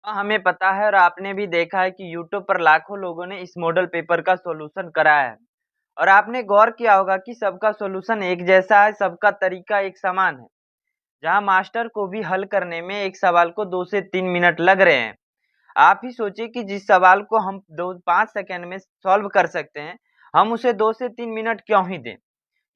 हमें पता है और आपने भी देखा है कि यूट्यूब पर लाखों लोगों ने इस मॉडल पेपर का सॉल्यूशन कराया है। और आपने गौर किया होगा कि सबका सॉल्यूशन एक जैसा है, सबका तरीका एक समान है। जहां मास्टर को भी हल करने में एक सवाल को 2 से 3 मिनट लग रहे हैं, आप ही सोचिए कि जिस सवाल को हम 2-5 सेकंड में सॉल्व कर सकते हैं, हम उसे 2 से 3 मिनट क्यों ही दें।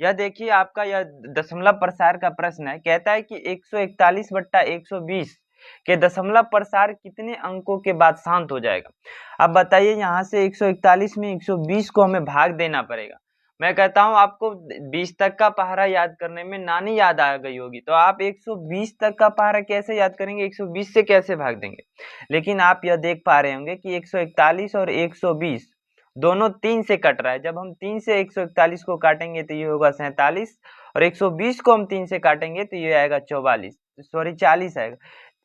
यह देखिए, आपका यह दशमलव प्रसार का प्रश्न है। कहता है कि 141/120 के दशमलव प्रसार कितने अंकों के बाद शांत हो जाएगा। अब बताइए, यहाँ से 141 में 120 को हमें भाग देना पड़ेगा। मैं कहता हूँ आपको 20 तक का पहाड़ा याद करने में नानी याद आ गई होगी, तो आप 120 तक का पहाड़ा कैसे याद करेंगे, 120 से कैसे भाग देंगे। लेकिन आप यह देख पा रहे होंगे कि 141 और 120 दोनों 3 से कट रहा है। जब हम 3 से 141 को काटेंगे तो ये होगा 47, और 120 को हम 3 से काटेंगे तो ये आएगा 40 आएगा।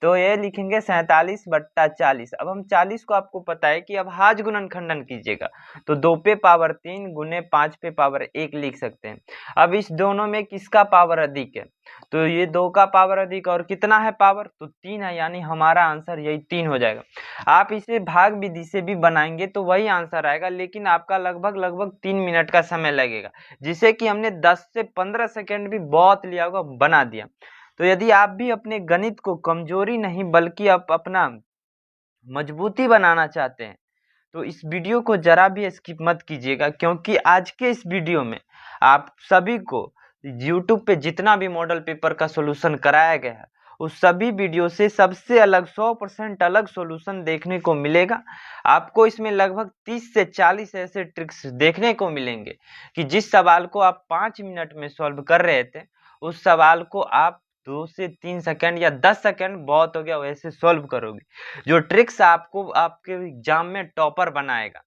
तो ये लिखेंगे 47/40। अब हम 40 को, आपको पता है कि अब हाज गुणनखंडन कीजिएगा तो 2 पे पावर 3 गुने 5 पे पावर 1 लिख सकते हैं। अब इस दोनों में किसका पावर अधिक है, तो ये 2 का पावर अधिक, और कितना है पावर, तो 3 है, यानी हमारा आंसर यही 3 हो जाएगा। आप इसे भाग विधि से भी बनाएंगे तो वही आंसर आएगा, लेकिन आपका लगभग 3 मिनट का समय लगेगा, जिसे कि हमने 10 से 15 सेकंड भी बहुत लिया होगा, बना दिया। तो यदि आप भी अपने गणित को कमजोरी नहीं बल्कि आप अपना मजबूती बनाना चाहते हैं, तो इस वीडियो को जरा भी स्किप मत कीजिएगा, क्योंकि आज के इस वीडियो में आप सभी को YouTube पे जितना भी मॉडल पेपर का सॉल्यूशन कराया गया है, उस सभी वीडियो से सबसे अलग 100% अलग सॉल्यूशन देखने को मिलेगा। आपको इसमें लगभग 30 से 40 ऐसे ट्रिक्स देखने को मिलेंगे कि जिस सवाल को आप 5 मिनट में सॉल्व कर रहे थे, उस सवाल को आप 2 से 3 सेकंड या 10 सेकंड बहुत हो गया वैसे सॉल्व करोगे, जो ट्रिक्स आपको आपके एग्जाम में टॉपर बनाएगा।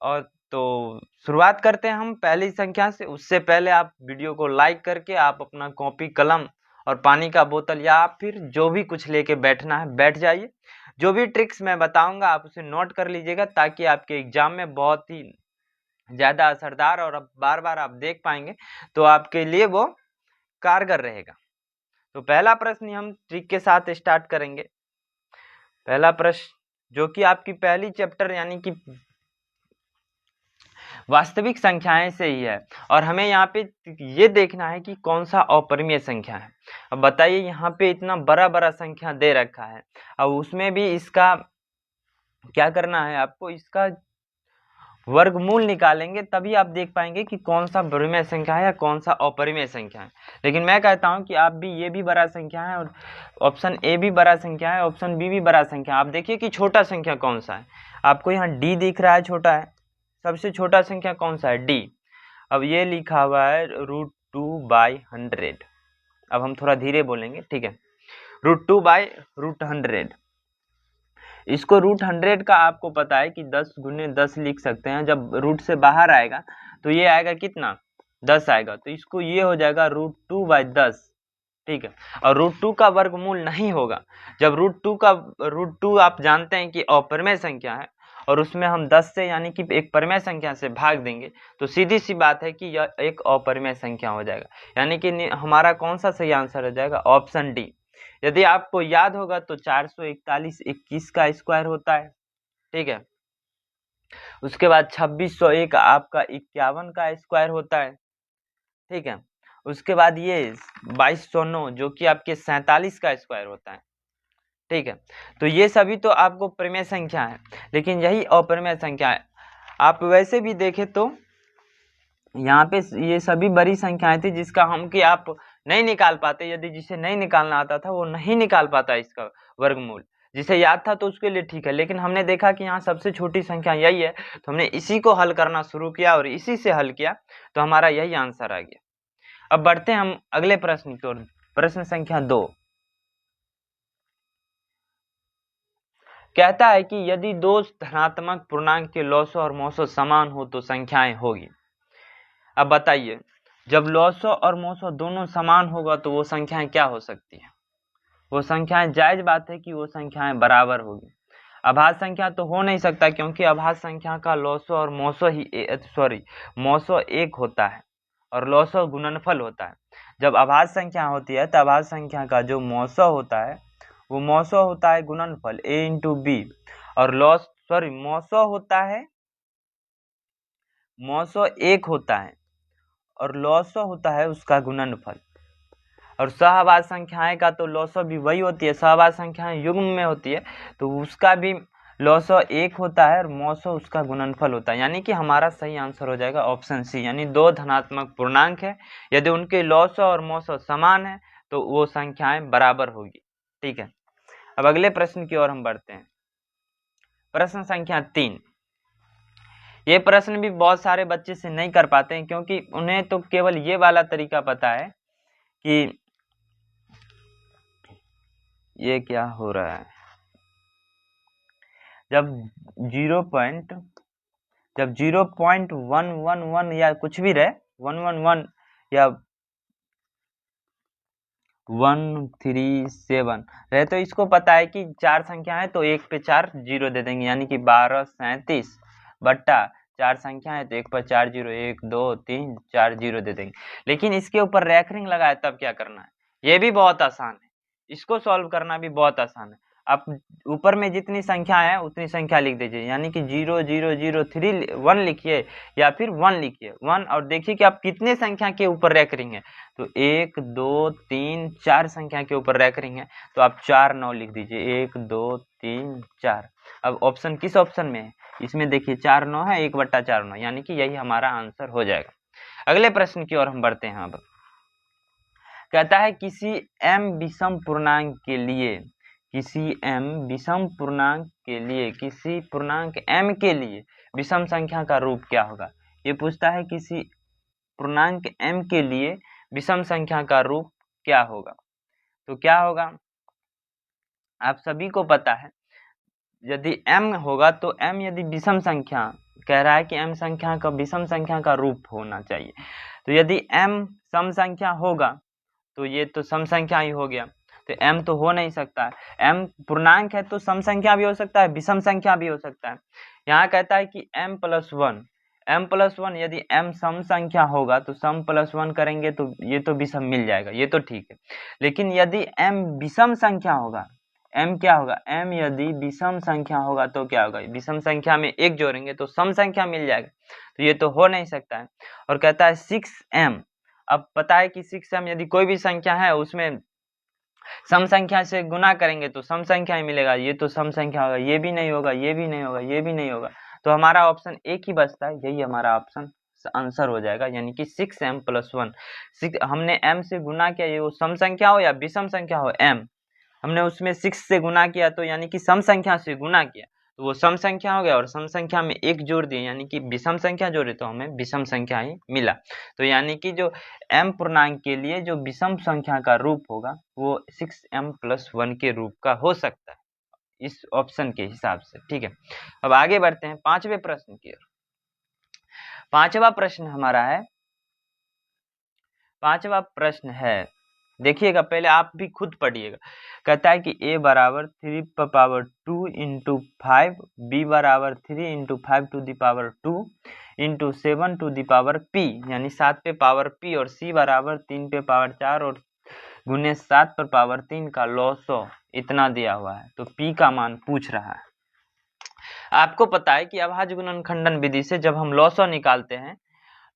और तो शुरुआत करते हैं हम पहली संख्या से। उससे पहले आप वीडियो को लाइक करके आप अपना कॉपी कलम और पानी का बोतल या आप फिर जो भी कुछ लेके बैठना है बैठ जाइए। जो भी ट्रिक्स मैं बताऊंगा आप उसे नोट कर लीजिएगा, ताकि आपके एग्जाम में बहुत ही ज्यादा असरदार और अब बार बार आप देख पाएंगे तो आपके लिए वो कारगर रहेगा। तो पहला प्रश्न हम ट्रिक के साथ स्टार्ट करेंगे। पहला प्रश्न जो कि आपकी पहली चैप्टर यानी कि वास्तविक संख्याएं से ही है, और हमें यहाँ पे ये देखना है कि कौन सा अपरिमेय संख्या है। अब बताइए, यहाँ पे इतना बड़ा बड़ा संख्या दे रखा है, अब उसमें भी इसका क्या करना है, आपको इसका वर्गमूल निकालेंगे तभी आप देख पाएंगे कि कौन सा परिमेय संख्या है या कौन सा अपरिमेय संख्या है। लेकिन मैं कहता हूं कि आप भी ये भी बड़ा संख्या है और ऑप्शन ए भी बड़ा संख्या है, ऑप्शन बी भी बड़ा संख्या है। आप देखिए कि छोटा संख्या कौन सा है, आपको यहाँ डी दिख रहा है, छोटा है। सबसे छोटा संख्या कौन सा है, डी। अब ये लिखा हुआ है √2/100। अब हम थोड़ा धीरे बोलेंगे, ठीक है। √2/√100, इसको √100 का आपको पता है कि 10 गुने 10 लिख सकते हैं। जब रूट से बाहर आएगा तो ये आएगा कितना, 10 आएगा, तो इसको ये हो जाएगा √2/10, ठीक है। और √2 का वर्गमूल नहीं होगा। जब √2 आप जानते हैं कि अपरिमेय संख्या है और उसमें हम 10 से यानी कि एक परिमेय संख्या से भाग देंगे, तो सीधी सी बात है कि यह एक अपरिमेय संख्या हो जाएगा, यानी कि हमारा कौन सा सही आंसर हो जाएगा, ऑप्शन डी। यदि आपको याद होगा तो 441 21 का स्क्वायर होता है, ठीक है। उसके बाद 2601 आपका 51 का स्क्वायर होता है, ठीक है। उसके बाद ये 2209 जो कि आपके 47 का स्क्वायर होता है, ठीक है। तो ये सभी तो आपको परिमेय संख्या है, लेकिन यही अपरिमेय संख्या है। आप वैसे भी देखें तो यहाँ पे ये सभी बड़ी संख्याएं थी जिसका हम कि आप नहीं निकाल पाते। यदि जिसे नहीं निकालना आता था वो नहीं निकाल पाता इसका वर्गमूल, जिसे याद था तो उसके लिए ठीक है। लेकिन हमने देखा कि यहाँ सबसे छोटी संख्या यही है, तो हमने इसी को हल करना शुरू किया और इसी से हल किया, तो हमारा यही आंसर आ गया। अब बढ़ते हैं हम अगले प्रश्न की ओर। प्रश्न संख्या 2 कहता है कि यदि दो धनात्मक पूर्णांक के लॉसो और मोसो समान हो तो संख्याएं होगी। अब बताइए, जब लॉसो और मोसो दोनों समान होगा तो वो संख्याएं क्या हो सकती है, वो संख्याएं, जायज बात है कि वो संख्याएं बराबर होगी। अभाज्य संख्या तो हो नहीं सकता, क्योंकि अभाज्य संख्या का लॉसो और मोसो मोसो एक होता है और लॉसो गुणनफल होता है। जब अभाज्य संख्या होती है तो अभाज्य संख्या का जो मोसो होता है वो मौसो होता है गुणनफल a इंटू बी, और मौसो होता है, मौसो एक होता है और लॉसो होता है उसका गुणनफल। और सहवास संख्याएं का तो लॉसो भी वही होती है, सहवास संख्याएं युग्म में होती है तो उसका भी लॉसो एक होता है और मौसो उसका गुणनफल होता है। यानी कि हमारा सही आंसर हो जाएगा ऑप्शन सी, यानी दो धनात्मक पूर्णांक है, यदि उनके लॉसो और मौसो समान है तो वो संख्याएं बराबर होगी। ठीक है, अब अगले प्रश्न की ओर हम बढ़ते हैं। प्रश्न संख्या 3। ये प्रश्न भी बहुत सारे बच्चे से नहीं कर पाते हैं क्योंकि उन्हें तो केवल ये वाला तरीका पता है कि ये क्या हो रहा है, जब 0.111 या कुछ भी रहे 111 या 137 रहे तो इसको पता है कि चार संख्या है तो एक पे 4 जीरो दे देंगे, यानी कि 1237 बट्टा चार संख्या है तो एक पर 4 जीरो, 1 2 3 4 जीरो दे देंगे। लेकिन इसके ऊपर रैखरिंग लगाया तब क्या करना है, ये भी बहुत आसान है, इसको सॉल्व करना भी बहुत आसान है। आप ऊपर में जितनी संख्या है उतनी संख्या लिख दीजिए, यानी कि 00003 लिखिए या फिर 1 लिखिए 1, और देखिए कि आप कितने संख्या के ऊपर रैखरिंग है, तो 1 2 3 4 संख्या के ऊपर रैखरिंग है तो आप 4 9 लिख दीजिए, 1 2 3 4। अब ऑप्शन किस ऑप्शन में है, इसमें देखिए 4 9 है, 1/4 9, यानी कि यही हमारा आंसर हो जाएगा। अगले प्रश्न की ओर हम बढ़ते हैं। अब कहता है किसी m विषम पूर्णांक के लिए, किसी m विषम पूर्णांक के लिए, किसी पूर्णांक m के लिए विषम संख्या का रूप क्या होगा। ये पूछता है किसी पूर्णांक m के लिए विषम संख्या का रूप क्या होगा। तो क्या होगा, आप सभी को पता है यदि m होगा तो m यदि विषम संख्या कह रहा है कि m संख्या का विषम संख्या का रूप होना चाहिए, तो यदि m सम संख्या होगा तो ये तो सम संख्या ही हो गया, तो m तो हो नहीं सकता है। m पूर्णांक है तो सम संख्या भी हो सकता है, विषम संख्या भी हो सकता है। यहाँ कहता है कि m+1 यदि m सम संख्या होगा तो सम +1 करेंगे तो ये तो विषम मिल जाएगा, ये तो ठीक है। लेकिन यदि m विषम संख्या होगा, m क्या होगा, m यदि विषम संख्या होगा तो क्या होगा, विषम संख्या में एक जोड़ेंगे तो सम संख्या मिल जाएगा, तो ये तो हो नहीं सकता है। और कहता है 6m, अब पता है कि 6m यदि कोई भी संख्या है उसमें सम संख्या से गुना करेंगे तो सम संख्या ही मिलेगा, ये तो सम संख्या होगा, ये भी नहीं होगा, ये भी नहीं होगा, ये भी नहीं होगा, तो हमारा ऑप्शन एक ही बचता है, यही हमारा ऑप्शन आंसर हो जाएगा, यानी कि 6m+1। हमने m से गुना किया, ये वो सम संख्या हो या विषम संख्या हो, m हमने उसमें 6 से गुना किया तो यानी कि सम संख्या से गुना किया तो वो सम संख्या हो गया, और सम संख्या में एक जोड़ दिए यानी कि विषम संख्या जोड़े तो हमें विषम संख्या ही मिला। तो यानी कि जो m पूर्णांक के लिए जो विषम संख्या का रूप होगा वो 6m+1 के रूप का हो सकता है इस ऑप्शन के हिसाब से। ठीक है, अब आगे बढ़ते हैं पांचवें प्रश्न की ओर। पांचवा प्रश्न है, देखिएगा पहले आप भी खुद पढ़िएगा। कहता है कि a बराबर 3 इंटू 5, b बराबर 3 इंटू 5 इंटू 7 p, यानी 7 पे पावर p, और c बराबर 3 पे पावर 4 और गुने 7 पर पावर 3 का लॉसो इतना दिया हुआ है, तो p का मान पूछ रहा है। आपको पता है कि अभाज्य गुणनखंडन विधि से जब हम लॉसो निकालते हैं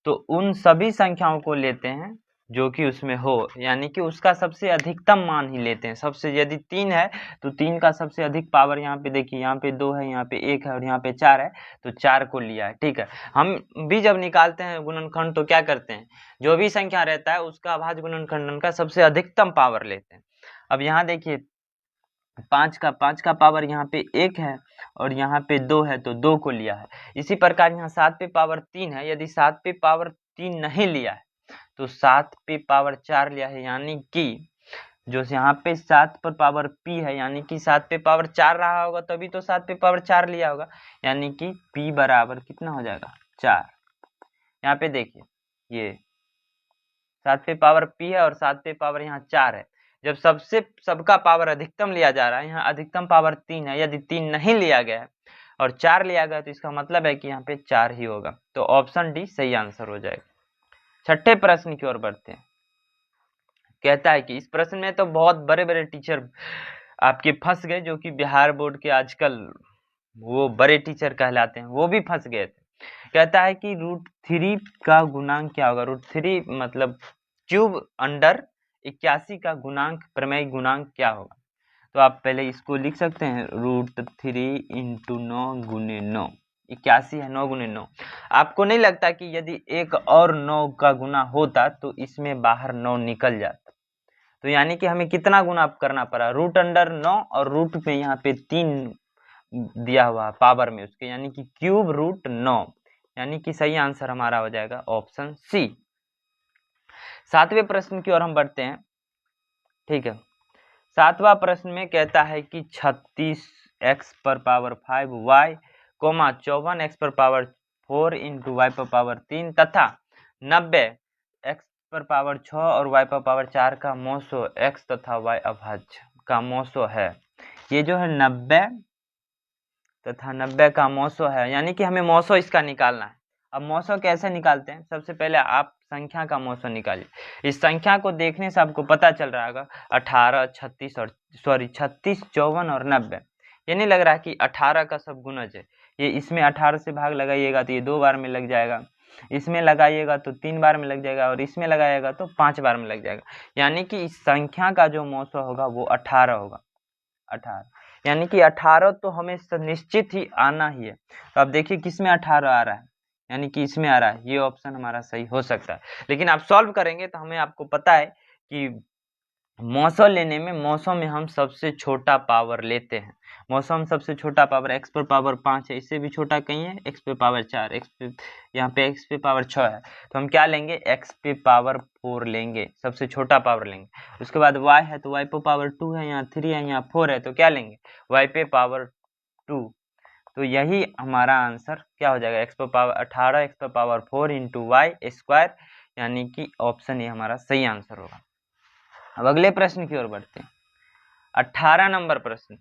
तो उन सभी संख्याओं को लेते हैं जो कि उसमें हो, यानी कि उसका सबसे अधिकतम मान ही लेते हैं। सबसे यदि 3 है तो 3 का सबसे अधिक पावर, यहाँ पे देखिए यहाँ पे 2 है, यहाँ पे 1 है और यहाँ पे 4 है, तो 4 को लिया है। ठीक है, हम भी जब निकालते हैं गुणनखंड तो क्या करते हैं, जो भी संख्या रहता है उसका अभाज्य गुणनखंडन का सबसे अधिकतम पावर लेते हैं। अब यहाँ देखिए 5 का पावर यहाँ पे 1 है और यहाँ पे 2 है तो 2 को लिया है। इसी प्रकार यहाँ 7 पे पावर 3 है, यदि 7 पे पावर 3 नहीं लिया है तो 7 पे पावर 4 लिया है, यानी कि जो यहाँ पे 7 पर पावर p है, यानी कि 7 पे पावर 4 रहा होगा तभी तो 7 पे पावर 4 लिया होगा, यानी कि p बराबर कितना हो जाएगा 4। यहाँ पे देखिए ये 7 पे पावर p है और 7 पे पावर यहाँ 4 है। जब सबका पावर अधिकतम लिया जा रहा है, यहाँ अधिकतम पावर 3 है, यदि 3 नहीं लिया गया है और 4 लिया गया तो इसका मतलब है कि यहाँ पे 4 ही होगा, तो ऑप्शन डी सही आंसर हो जाएगा। छठे प्रश्न की ओर बढ़ते हैं। कहता है कि इस प्रश्न में तो बहुत बड़े बड़े टीचर आपके फंस गए, जो कि बिहार बोर्ड के आजकल वो बड़े टीचर कहलाते हैं, वो भी फंस गए थे। कहता है कि √3 का गुणांक क्या होगा। √3 मतलब क्यूब अंडर 81 का गुणांक, प्रमेय गुणांक क्या होगा। तो आप पहले इसको लिख सकते हैं, √3 × 9 × 9, 81 है, 9 × 9। आपको नहीं लगता कि यदि एक और 9 का गुना होता तो इसमें बाहर 9 निकल जाता। तो यानी कि हमें कितना गुना करना पड़ा, √9 और रूट में यहाँ पे 3 दिया हुआ पावर में उसके, यानी कि क्यूब √9, यानी कि सही आंसर हमारा हो जाएगा ऑप्शन सी। 7वें प्रश्न की ओर हम बढ़ते हैं। ठीक है, 7वां प्रश्न में कहता है कि 36x⁵y, 54x⁴ इंटू y⁴ तथा 90x⁴ और y⁴ का मौसो x तथा y अभाज्य का मौसो है। ये जो है 90 तथा 90 का मौसो है, यानी कि हमें मौसो इसका निकालना है। अब मौसो कैसे निकालते हैं, सबसे पहले आप संख्या का मौसो निकालिए। इस संख्या को देखने से आपको पता चल रहा होगा 18, 36 और 36, 54 और 90। ये नहीं लग रहा है कि 18 का सब गुणज है। ये इसमें 18 से भाग लगाइएगा तो ये 2 बार में लग जाएगा, इसमें लगाइएगा तो 3 बार में लग जाएगा, और इसमें लगाइएगा तो 5 बार में लग जाएगा। यानी कि इस संख्या का जो मौसो होगा वो 18 होगा। 18 यानी कि 18 तो हमें निश्चित ही आना ही है। तो अब देखिए किसमें 18 आ रहा है, यानी कि इसमें आ रहा है। ये ऑप्शन हमारा सही हो सकता है, लेकिन आप सॉल्व करेंगे तो हमें आपको पता है कि मौसो लेने में, मौसो में हम सबसे छोटा पावर लेते हैं। मौसो में सबसे छोटा पावर x⁵ है, इससे भी छोटा कहीं है x⁴, यहाँ पे x⁴ है, तो हम क्या लेंगे, x⁴ लेंगे, सबसे छोटा पावर लेंगे। उसके बाद y है तो y⁴ है, यहाँ 3 है, यहाँ 4 है, तो क्या लेंगे, y⁴ तो यही हमारा आंसर क्या हो जाएगा, 18 x⁴ इंटू y², यानी कि ऑप्शन ये हमारा सही आंसर होगा। अब अगले प्रश्न की ओर बढ़ते हैं। 18 नंबर प्रश्न,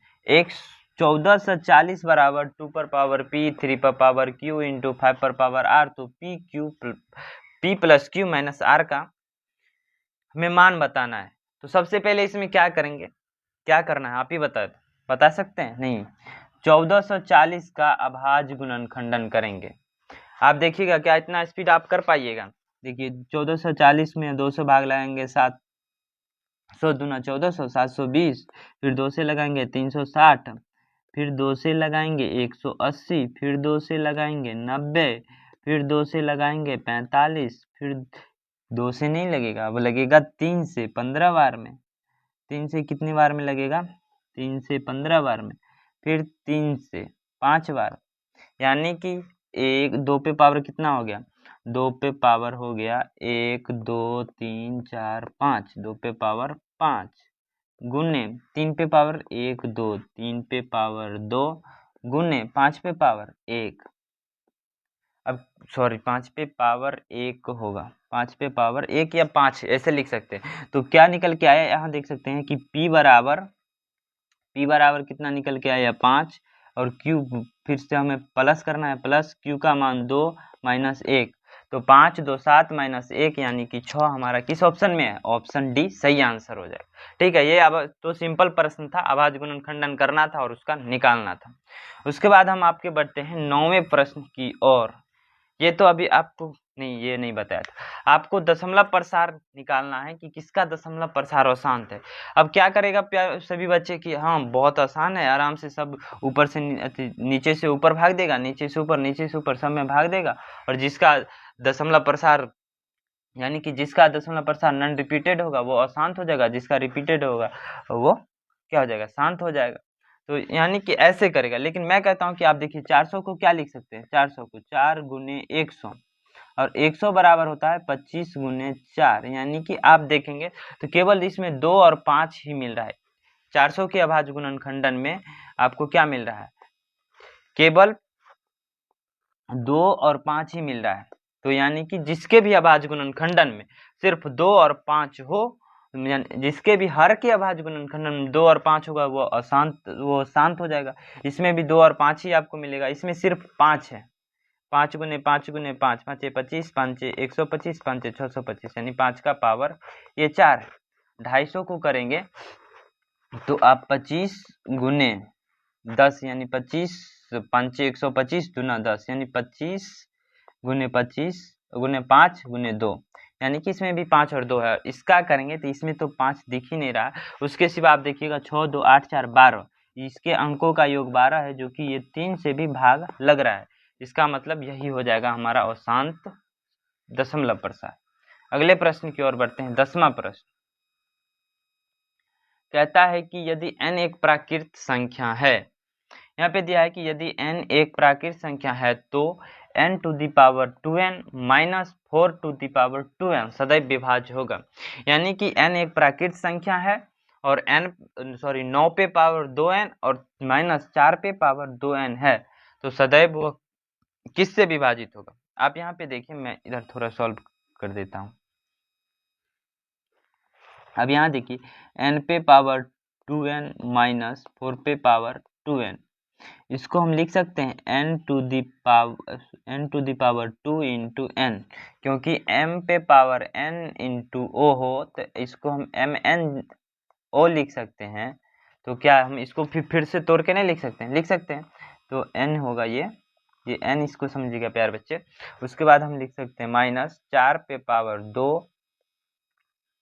1440 बराबर 2p 3q इंटू 5r, तो p plus q minus r का हमें मान बताना है। तो सबसे पहले इसमें क्या करेंगे, क्या करना है आप ही बता सकते हैं? नहीं, 1440 का अभाज्य गुणनखंडन करेंगे। आप देखिएगा क्या इतना स्पीड आप कर पाइएगा। देखिए 1440 में 200 भाग लगाएंगे, 700 दूना 1400, 720, फिर 2 से लगाएंगे 360, फिर 2 से लगाएंगे 180, फिर 2 से लगाएंगे 90, फिर 2 से लगाएंगे 45, फिर 2 से नहीं लगेगा, अब लगेगा 3 से 15 बार में। 3 से कितनी बार में लगेगा, 3 से 15 बार में, फिर 3 से 5 बार, यानी कि 2 पे पावर कितना हो गया, 2 पे पावर हो गया 1 2 3 4 5, 2 पे पावर 5 गुने 3 पे पावर 1 2, 3 पे पावर 2 गुने 5 पे पावर 1, अब सॉरी 5 पे पावर 1 होगा, 5 पे पावर 1 या 5 ऐसे लिख सकते हैं। तो क्या निकल के आया, यहाँ देख सकते हैं कि P बराबर कितना निकल के आया 5, और Q फिर से हमें प्लस करना है, प्लस Q का मान 2 माइनस 1, तो 5 2 7 माइनस 1, यानी कि 6 हमारा किस ऑप्शन में है, ऑप्शन डी सही आंसर हो जाएगा। ठीक है, ये अब तो सिंपल प्रश्न था, अभाज्य गुणनखंडन करना था और उसका निकालना था। उसके बाद हम आपके बढ़ते हैं 9वें प्रश्न की ओर। ये तो अभी आपको नहीं, ये नहीं बताया था, आपको दशमलव प्रसार निकालना है कि किसका दशमलव प्रसार अशांत है। अब क्या करेगा सभी बच्चे की, हाँ बहुत आसान है, आराम से सब ऊपर से नीचे से ऊपर भाग देगा, नीचे से ऊपर सब में भाग देगा, और जिसका दशमलव प्रसार यानी कि जिसका दशमलव प्रसार नॉन रिपीटेड होगा वो अशांत हो जाएगा, जिसका रिपीटेड होगा वो क्या हो जाएगा, शांत हो जाएगा। तो यानी कि ऐसे करेगा, लेकिन मैं कहता हूं कि आप देखिए 400 को क्या लिख सकते हैं, 400 को 4 गुने 100, और 100 बराबर होता है 25 गुने 4, यानी कि आप देखेंगे तो केवल इसमें 2 और 5 ही मिल रहा है। 400 के अभाज्य गुणनखंडन में आपको क्या मिल रहा है, केवल 2 और 5 ही मिल रहा है। तो यानी कि जिसके भी अभाज्य गुणनखंडन में सिर्फ 2 और 5 हो, जिसके भी हर के अभाज्य गुणनखंडन में 2 और 5 होगा वो शांत हो जाएगा। इसमें भी 2 और 5 ही आपको मिलेगा, इसमें सिर्फ 5 है। 5 गुने 5 गुने 5, 5 25, 5 125, 5 625, यानी 5 का पावर ये 4 है। 250 को करेंगे तो आप 25 गुने 10 यानी 25 5 125 दूना 10 यानी 25 गुने 25 गुने 5 गुने 2 यानी कि इसमें भी 5 और 2 है। इसका करेंगे तो इसमें तो 5 दिख ही नहीं रहा। उसके सिवा आप देखिएगा 6 2 8 4 12, इसके अंकों का योग 12 है, जो कि ये 3 से भी भाग लग रहा है। इसका मतलब यही हो जाएगा हमारा अशांत दशमलव प्रसार। अगले प्रश्न की ओर बढ़ते हैं। 10वां प्रश्न कहता है कि यदि n एक प्राकृत संख्या है, यहाँ पे दिया है कि यदि n एक प्राकृत संख्या है तो n to the power 2n minus 4 to the power 2n सदैव विभाज्य होगा। यानी कि n एक प्राकृत संख्या है और 9 पे पावर 2n और माइनस 4 पे पावर 2n है, तो सदैव वो किससे विभाजित होगा। आप यहाँ पे देखिए, मैं इधर थोड़ा सॉल्व कर देता हूँ। अब यहाँ देखिए n पे पावर 2n माइनस 4 पे पावर 2n, इसको हम लिख सकते हैं n to the power 2 into n, क्योंकि m पे पावर n इंटू o हो तो इसको हम mno लिख सकते हैं। तो क्या हम इसको फिर से तोड़ के नहीं लिख सकते हैं? लिख सकते हैं। तो n होगा ये n, इसको समझिएगा प्यार बच्चे। उसके बाद हम लिख सकते हैं माइनस 4 पे पावर 2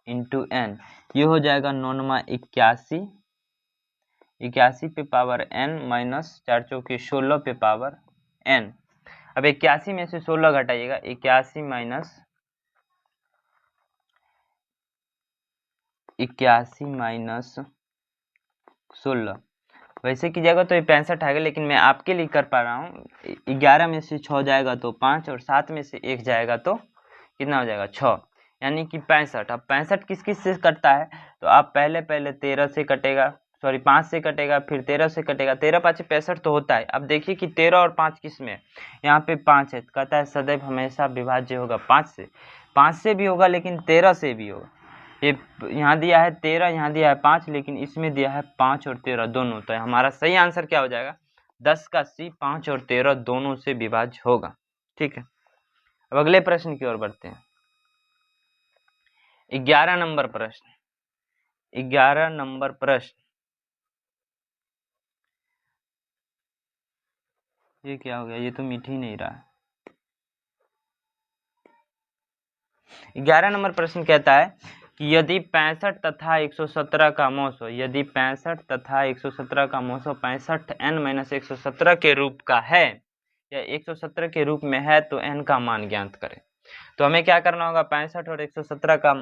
इंटू n, ये हो जाएगा 9 81, 81 पे पावर n माइनस 4 चौके 16 पे पावर n। अब 81 में से 16 घटाइएगा, 81 माइनस 16 वैसे कीजिएगा तो ये 65 आएगा, लेकिन मैं आपके लिए कर पा रहा हूँ। 11 में से 6 जाएगा तो 5 और 7 में से 1 जाएगा तो कितना हो जाएगा 6, यानी कि 65। अब 65 किस किस से कटता है, तो आप पहले 13 से कटेगा, 5 से कटेगा, फिर 13 से कटेगा, 13 5 65 तो होता है। अब देखिए कि 13 और 5 किस में है, यहाँ पे 5 है, कहता है सदैव हमेशा विभाज्य होगा 5 से भी होगा, लेकिन 13 से भी होगा। ये यहाँ दिया है 13, यहाँ दिया है 5, लेकिन इसमें दिया है 5 और 13 दोनों, तो हमारा सही आंसर क्या हो जाएगा 10 का C 5 और 13 दोनों से विभाज्य होगा। ठीक है, अब अगले प्रश्न की ओर बढ़ते हैं। 11 नंबर प्रश्न, 11 नंबर प्रश्न, ये क्या हो गया, ये तो मिट ही नहीं रहा। 11 नंबर प्रश्न कहता है कि यदि 65 तथा 117 का मौसो, यदि 65 तथा 117 का मौसो 65 n माइनस 117 के रूप का है या 117 के रूप में है तो n का मान ज्ञात करें। तो हमें क्या करना होगा, 65 और 117 का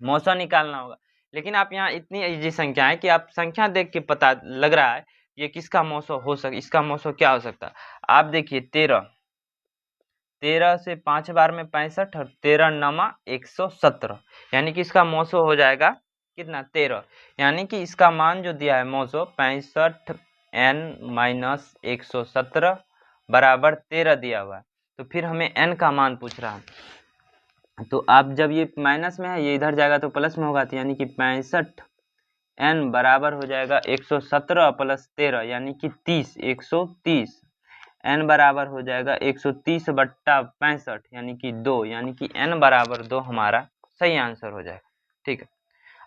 मौसो निकालना होगा। लेकिन आप यहाँ इतनी इजी संख्या है कि आप संख्या देख के पता लग रहा है ये किसका मौसो हो सकता, इसका मौसो क्या हो सकता है। आप देखिए 13 से 5 बार में 65 और 13 नमा 117, यानी कि इसका मौसो हो जाएगा कितना 13, यानी कि इसका मान जो दिया है मौसो 65 n माइनस 117 बराबर 13 दिया हुआ है। तो फिर हमें n का मान पूछ रहा है, तो आप जब ये माइनस में है ये इधर जाएगा तो प्लस में होगा, तो यानी कि 65 n बराबर हो जाएगा 117 प्लस 13 यानी कि 30, 130। n बराबर हो जाएगा 130 बट्टा 65 यानी कि 2, यानी कि n बराबर 2 हमारा सही आंसर हो जाएगा। ठीक है,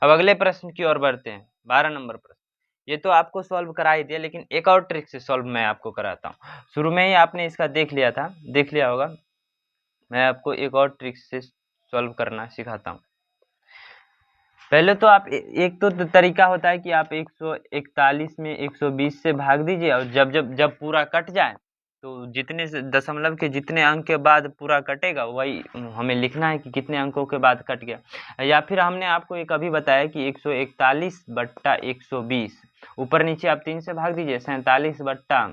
अब अगले प्रश्न की ओर बढ़ते हैं। 12 नंबर प्रश्न, ये तो आपको सॉल्व करा ही दिया, लेकिन एक और ट्रिक से सॉल्व मैं आपको कराता हूँ। शुरू में ही आपने इसका देख लिया होगा, मैं आपको एक और ट्रिक से सॉल्व करना सिखाता हूँ। पहले तो आप एक तो तरीका होता है कि आप 141 में 120 से भाग दीजिए, और जब पूरा कट जाए तो जितने दशमलव के जितने अंक के बाद पूरा कटेगा वही हमें लिखना है कि कितने अंकों के बाद कट गया। या फिर हमने आपको एक अभी बताया कि 141 बट्टा 120, ऊपर नीचे आप 3 से भाग दीजिए, 47 बट्टा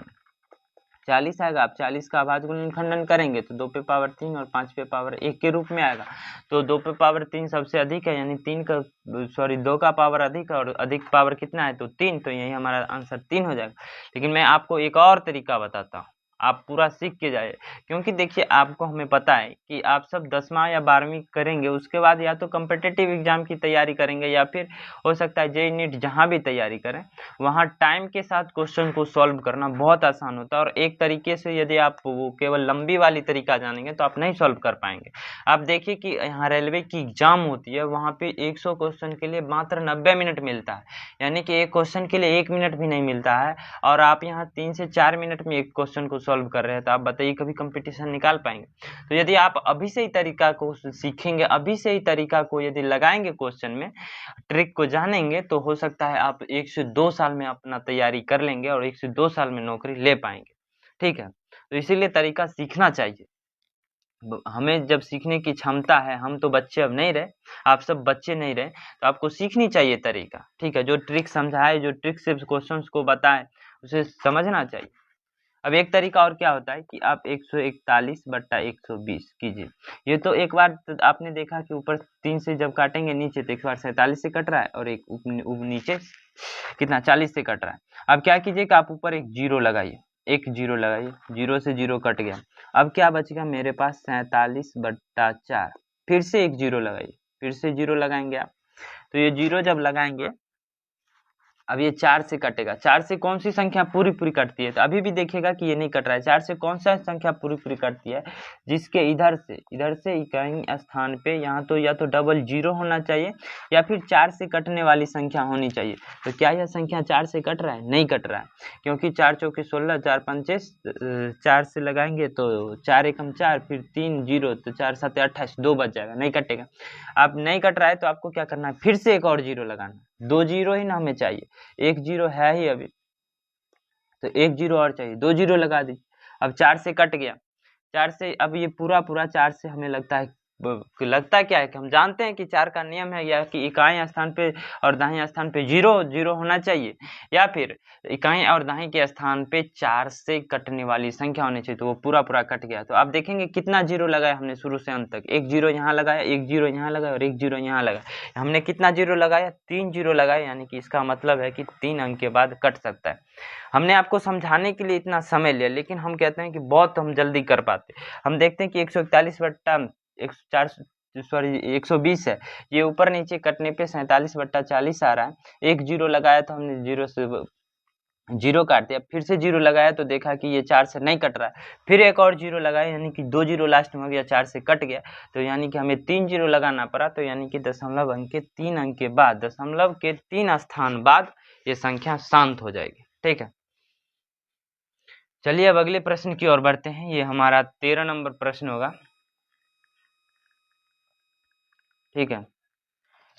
40 आएगा। आप 40 का अभाज्य गुणनखंडन करेंगे तो 2 पे पावर 3 और 5 पे पावर 1 के रूप में आएगा। तो 2 पे पावर 3 सबसे अधिक है, यानी 2 का पावर अधिक है, और अधिक पावर कितना है तो 3, तो यही हमारा आंसर 3 हो जाएगा। लेकिन मैं आपको एक और तरीका बताता हूँ, आप पूरा सीख के जाइए, क्योंकि देखिए आपको हमें पता है कि आप सब 10वां या 12वीं करेंगे, उसके बाद या तो कम्पिटिटिव एग्जाम की तैयारी करेंगे या फिर हो सकता है जेईई नीट जहाँ भी तैयारी करें वहाँ टाइम के साथ क्वेश्चन को सॉल्व करना बहुत आसान होता है। और एक तरीके से यदि आप वो केवल लंबी वाली तरीका जानेंगे तो आप नहीं सॉल्व कर पाएंगे। आप देखिए कि यहाँ रेलवे की एग्जाम होती है, वहाँ पे 100 क्वेश्चन के लिए मात्र 90 मिनट मिलता है, यानी कि एक क्वेश्चन के लिए 1 मिनट भी नहीं मिलता है, और आप यहाँ 3 से 4 मिनट में एक क्वेश्चन को सॉल्व कर रहे हैं, तो आप बताइए कभी कंपटीशन निकाल पाएंगे? तो यदि आप अभी से ही तरीका को सीखेंगे, अभी से ही तरीका को यदि लगाएंगे क्वेश्चन में, ट्रिक को जानेंगे, तो हो सकता है आप 1 से 2 साल में अपना तैयारी कर लेंगे और 1 से 2 साल में नौकरी ले पाएंगे। ठीक है, तो इसीलिए तरीका सीखना चाहिए। हमें जब सीखने की क्षमता है, हम तो बच्चे अब नहीं रहे, आप सब बच्चे नहीं रहे, तो आपको सीखनी चाहिए तरीका। ठीक है, जो ट्रिक समझाए, जो ट्रिक से क्वेश्चंस को बताए, उसे समझना चाहिए। अब एक तरीका और क्या होता है कि आप 141/120 कीजिए। ये तो एक बार आपने देखा कि ऊपर 3 से जब काटेंगे नीचे तो एक बार 47 से कट रहा है और एक नीचे कितना 40 से कट रहा है। अब क्या कीजिए कि आप ऊपर एक जीरो लगाइए, एक जीरो लगाइए, जीरो से जीरो कट गया। अब क्या बचेगा मेरे पास 47/4, फिर से एक जीरो लगाइए, फिर से जीरो लगाएंगे आप। तो ये जीरो जब लगाएंगे, अब ये 4 से कटेगा, 4 से कौन सी संख्या पूरी पूरी कटती है? तो अभी भी देखिएगा कि ये नहीं कट रहा है। 4 से कौन सा संख्या पूरी पूरी कटती है? जिसके इधर से इकाई स्थान पे यहाँ तो या तो डबल जीरो होना चाहिए या फिर 4 से कटने वाली संख्या होनी चाहिए। तो क्या यह संख्या 4 से कट रहा है? नहीं कट रहा है, क्योंकि 4 चौके 16, 4 पंचे 4 से लगाएंगे तो 4 एकम 4, फिर 3 जीरो, तो 4 7 28, 2 बच जाएगा, नहीं कटेगा। अब नहीं कट रहा है तो आपको क्या करना है? फिर से एक और जीरो लगाना। 2 जीरो ही ना हमें चाहिए, एक जीरो है ही अभी, तो एक जीरो और चाहिए, 2 जीरो लगा दीजिए। अब 4 से कट गया, 4 से अब ये पूरा 4 से हमें लगता क्या है कि हम जानते हैं कि 4 का नियम है या कि इकाई स्थान पे और दाहिने स्थान पे जीरो जीरो होना चाहिए, या फिर इकाई और दाहिने के स्थान पे 4 से कटने वाली संख्या होनी चाहिए। तो वो पूरा कट गया। तो आप देखेंगे कितना जीरो लगाया हमने शुरू से अंत तक, एक जीरो यहाँ लगाया, एक जीरो यहाँ लगाया और एक जीरो यहाँ लगाया। हमने कितना जीरो लगाया? 3 जीरो लगाया, यानी कि इसका मतलब है कि 3 अंक के बाद कट सकता है। हमने आपको समझाने के लिए इतना समय लिया, लेकिन हम कहते हैं कि बहुत हम जल्दी कर पाते। हम देखते हैं कि 120 है, ये ऊपर नीचे कटने पे 47/40 आ रहा है। एक जीरो लगाया तो हमने जीरो से जीरो काट दिया, फिर से जीरो लगाया तो देखा कि ये 4 से नहीं कट रहा है, फिर एक और जीरो लगाया, यानी कि 2 जीरो लास्ट में हो गया, 4 से कट गया, तो यानी कि हमें 3 जीरो लगाना पड़ा। तो यानी कि दशमलव अंक के 3 अंक के बाद, दशमलव के 3 स्थान बाद ये संख्या शांत हो जाएगी। ठीक है, चलिए अब अगले प्रश्न की ओर बढ़ते हैं। ये हमारा 13 नंबर प्रश्न होगा। ठीक है,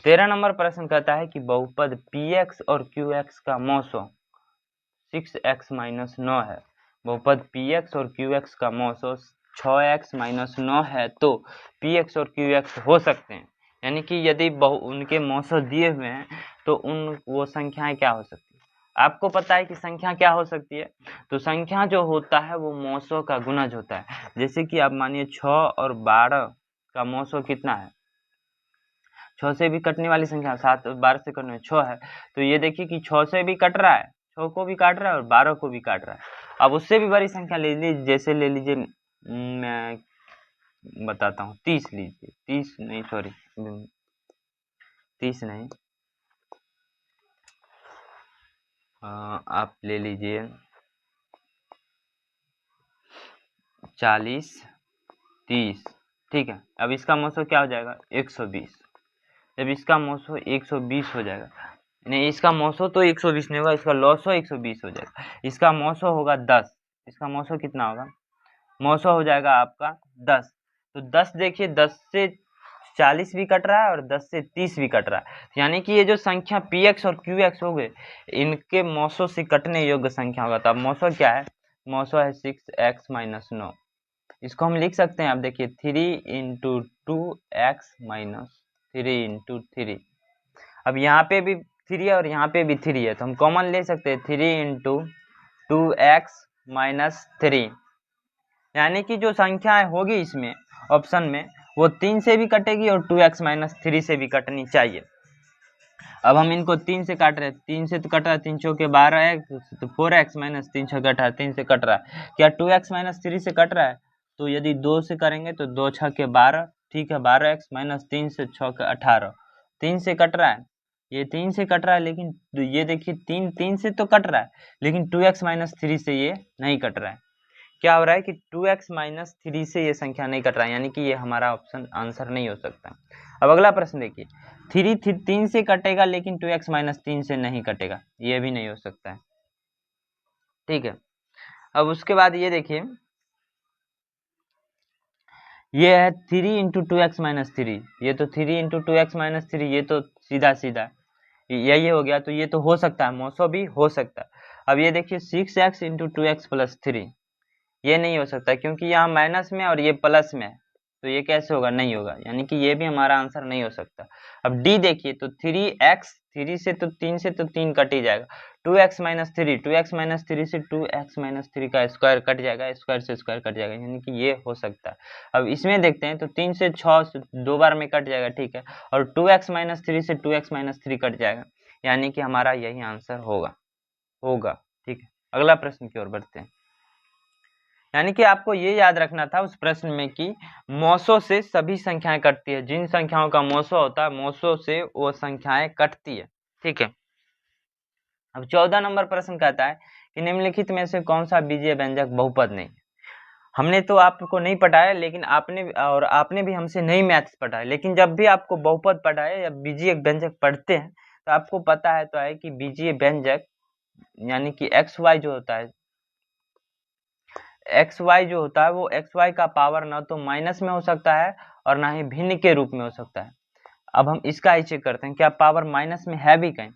13 नंबर प्रश्न कहता है कि बहुपद px और qx का मौसो 6x-9 है। बहुपद px और qx का मौसो 6x-9 है, तो px और qx हो सकते हैं। यानी कि यदि उनके मौसो दिए हुए हैं तो वो संख्याएं क्या हो सकती है? आपको पता है कि संख्या क्या हो सकती है? तो संख्या जो होता है वो मौसों का गुणज होता है। जैसे कि आप मानिए 6 और 12 का मौसो कितना है? 6 से भी कटने वाली संख्या, 7 12 से कटने 6 है, तो ये देखिए कि 6 से भी कट रहा है, 6 को भी काट रहा है और 12 को भी काट रहा है। अब उससे भी बड़ी संख्या ले लीजिए, जैसे ले लीजिए, मैं बताता हूँ, 30 लीजिए, 30 नहीं, सॉरी 30 नहीं, आप ले लीजिए 40 30। ठीक है, अब इसका मौसो क्या हो जाएगा? 120। जब इसका मौसो 120 हो जाएगा, नहीं इसका मौसो तो 120 नहीं होगा, इसका लॉसो 120 हो जाएगा। इसका मौसो होगा 10, इसका मौसो कितना होगा? मौसो हो जाएगा आपका 10। तो 10 देखिए, 10 से 40 भी कट रहा है और 10 से 30 भी कट रहा है, यानी कि ये जो संख्या px और qx हो गए, इनके मौसो से कटने योग्य संख्या होगा। तो अब मौसो क्या है? मौसो है 6x-9। इसको हम लिख सकते हैं, आप देखिए 3 × 2x-3 × 3। अब यहाँ पे भी 3 है और यहाँ पे भी 3 है, तो हम कॉमन ले सकते हैं 3 × 2x-3, यानी कि जो संख्याएं होगी इसमें ऑप्शन में, वो 3 से भी कटेगी और 2x-3 से भी कटनी चाहिए। अब हम इनको 3 से काट रहे हैं, 3 से तो कट रहा है, 3 चौके 12x, तो 4x माइनस 3 छः 3 से कट रहा है। क्या 2x माइनस 3 से कट रहा है? तो यदि 2 से करेंगे तो 2 छः 12, ठीक है, 12x माइनस 3 से 6 18, 3 से कट रहा है, ये 3 से कट रहा है, लेकिन ये देखिए 3 से तो कट रहा है, लेकिन 2x माइनस 3 से ये नहीं कट रहा है। क्या हो रहा है कि 2x माइनस 3 से ये संख्या नहीं कट रहा है, यानी कि ये हमारा ऑप्शन आंसर नहीं हो सकता। अब अगला प्रश्न देखिए, 3 से कटेगा लेकिन 2x माइनस 3 से नहीं कटेगा, ये भी नहीं हो सकता है, ठीक है। अब उसके बाद ये देखिए, ये है 3 इंटू 2x माइनस 3, ये तो 3 इंटू 2x माइनस 3, ये तो सीधा सीधा यही हो गया, तो ये तो हो सकता है, मौसो भी हो सकता है। अब ये देखिए 6x इंटू 2x प्लस 3, ये नहीं हो सकता क्योंकि यहाँ माइनस में और ये प्लस में है, तो ये कैसे होगा, नहीं होगा, यानी कि ये भी हमारा आंसर नहीं हो सकता। अब डी देखिए, तो 3x, 3 से तो 3 से तो 3 कट ही जाएगा, 2x माइनस 3, 2x माइनस 3 से 2x माइनस 3 का स्क्वायर कट जाएगा, स्क्वायर से स्क्वायर कट जाएगा, यानी कि ये हो सकता है। अब इसमें देखते हैं, तो 3 से 6 दो बार में कट जाएगा, ठीक है, और 2x माइनस 3 से 2x माइनस 3 कट जाएगा, यानी कि हमारा यही आंसर होगा, ठीक है। अगला प्रश्न की ओर बढ़ते हैं। यानी कि आपको ये याद रखना था उस प्रश्न में कि मौसों से सभी संख्याएं कटती है, जिन संख्याओं का मौसो होता है, मौसों से वो संख्याएं कटती है, ठीक है। अब 14 नंबर प्रश्न कहता है कि निम्नलिखित में से कौन सा बीजीय व्यंजक बहुपद नहीं है। हमने तो आपको नहीं पढ़ाया, लेकिन आपने भी हमसे नहीं मैथ्स पढ़ाया, लेकिन जब भी आपको बहुपद पढ़ाए या बीजीय व्यंजक पढ़ते हैं तो आपको पता है तो है कि बीजीय व्यंजक यानी कि एक्स वाई जो होता है, एक्स वाई जो होता है वो एक्स वाई का पावर ना तो माइनस में हो सकता है और ना ही भिन्न के रूप में हो सकता है। अब हम इसका ही चेक करते हैं, क्या पावर माइनस में है भी कहीं?